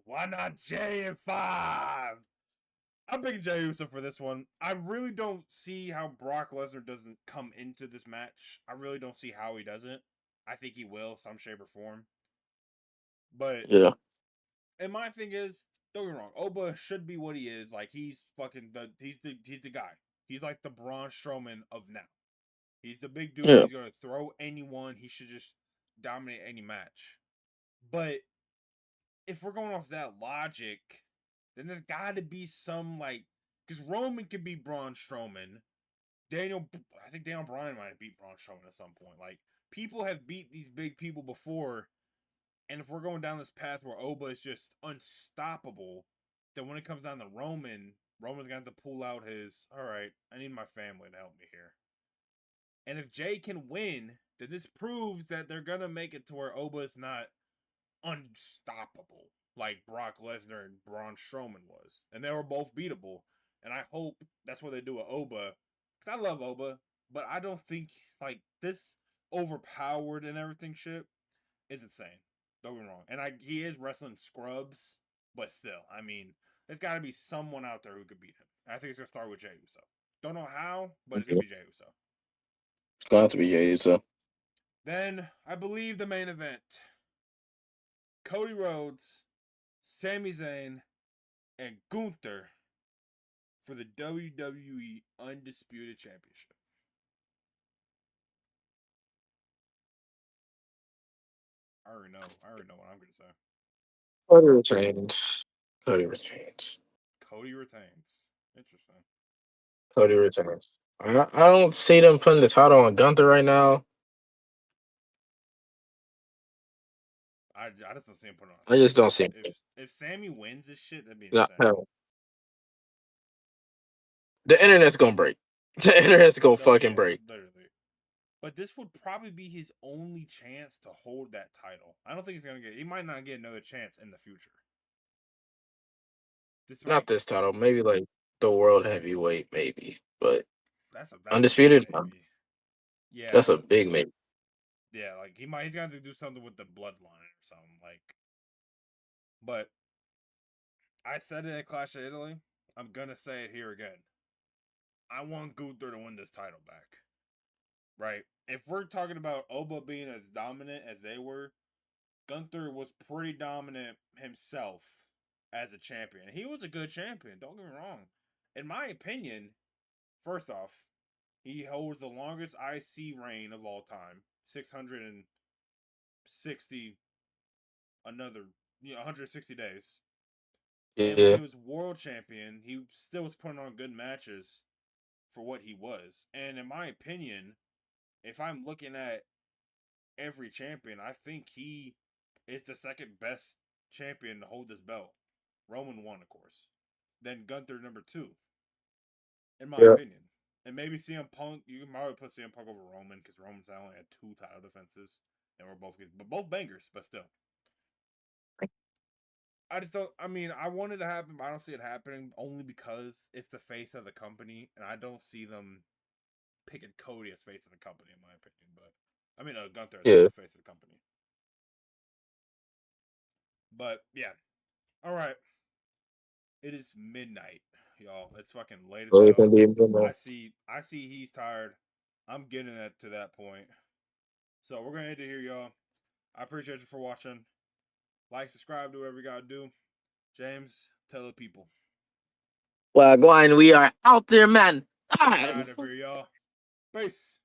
Why not Jay at 5? I'm picking Jey Uso for this one. I really don't see how Brock Lesnar doesn't come into this match. I really don't see how he doesn't. I think he will, some shape or form. But Yeah. and my thing is, don't get me wrong, Oba should be what he is. Like he's fucking he's the guy. He's like the Braun Strowman of now. He's the big dude. Yeah. He's gonna throw anyone. He should just dominate any match. But if we're going off that logic, then there's got to be some like because Roman could be Braun Strowman. I think Daniel Bryan might have beat Braun Strowman at some point. Like people have beat these big people before, and if we're going down this path where Oba is just unstoppable, then when it comes down to Roman, Roman's gonna have to pull out his. All right, I need my family to help me here. And if Jay can win, then this proves that they're gonna make it to where Oba is not unstoppable like Brock Lesnar and Braun Strowman was, and they were both beatable. And I hope that's what they do with Oba, because I love Oba, but I don't think like this overpowered and everything shit is insane. Don't get me wrong, and he is wrestling scrubs, but still, I mean, there's got to be someone out there who could beat him. And I think it's gonna start with Jey Uso. Don't know how, but it's gonna Mhm. be Jey Uso. It's gonna have to be Jey Uso. Then I believe the main event: Cody Rhodes, Sami Zayn, and Gunther for the WWE Undisputed Championship. I already know. I already know what I'm gonna say. Cody retains. Cody retains. Cody retains. Interesting. Cody retains. I don't see them putting the title on Gunther right now. I just don't see him putting on I just don't Sammy. see If it. if Sammy wins this shit, that'd be Not, insane. no. The internet's gonna break. The internet's gonna No, fucking yeah, break. literally. But this would probably be his only chance to hold that title. I don't think he's gonna get. He might not get another chance in the future. This Not might. this title. Maybe like the world heavyweight, maybe. But That's a big undisputed. maybe. That's Yeah, a big maybe. yeah. Like he's gonna have to do something with the bloodline or something. Like, but I said it at Clash of Italy. I'm gonna say it here again. I want Gunther to win this title back. Right? If we're talking about Oba being as dominant as they were, Gunther was pretty dominant himself as a champion. He was a good champion, don't get me wrong. In my opinion, first off, he holds the longest IC reign of all time. 660 another 160 days. And when he Yeah. was world champion, he still was putting on good matches for what he was. And in my opinion, if I'm looking at every champion, I think he is the second best champion to hold this belt. Roman won, of course. Then Gunther number 2, in my Yeah. opinion. And maybe CM Punk. You can probably put CM Punk over Roman because Roman's only had 2 title defenses, and we're both bangers, but still. I just don't. I mean, I want it to happen, but I don't see it happening only because it's the face of the company, and I don't see them picking Cody as face of the company, in my opinion. But I mean, Gunther as Yeah. face of the company. But yeah, all right. It is midnight, y'all. It's fucking late as So it's hell. gonna be a good one. I see he's tired. I'm getting that to that point. So we're gonna end it here, y'all. I appreciate you for watching. Like, subscribe, do whatever you gotta do. James, tell the people. Well, go on. We are out there, man. We Ah. out of here, y'all. Peace.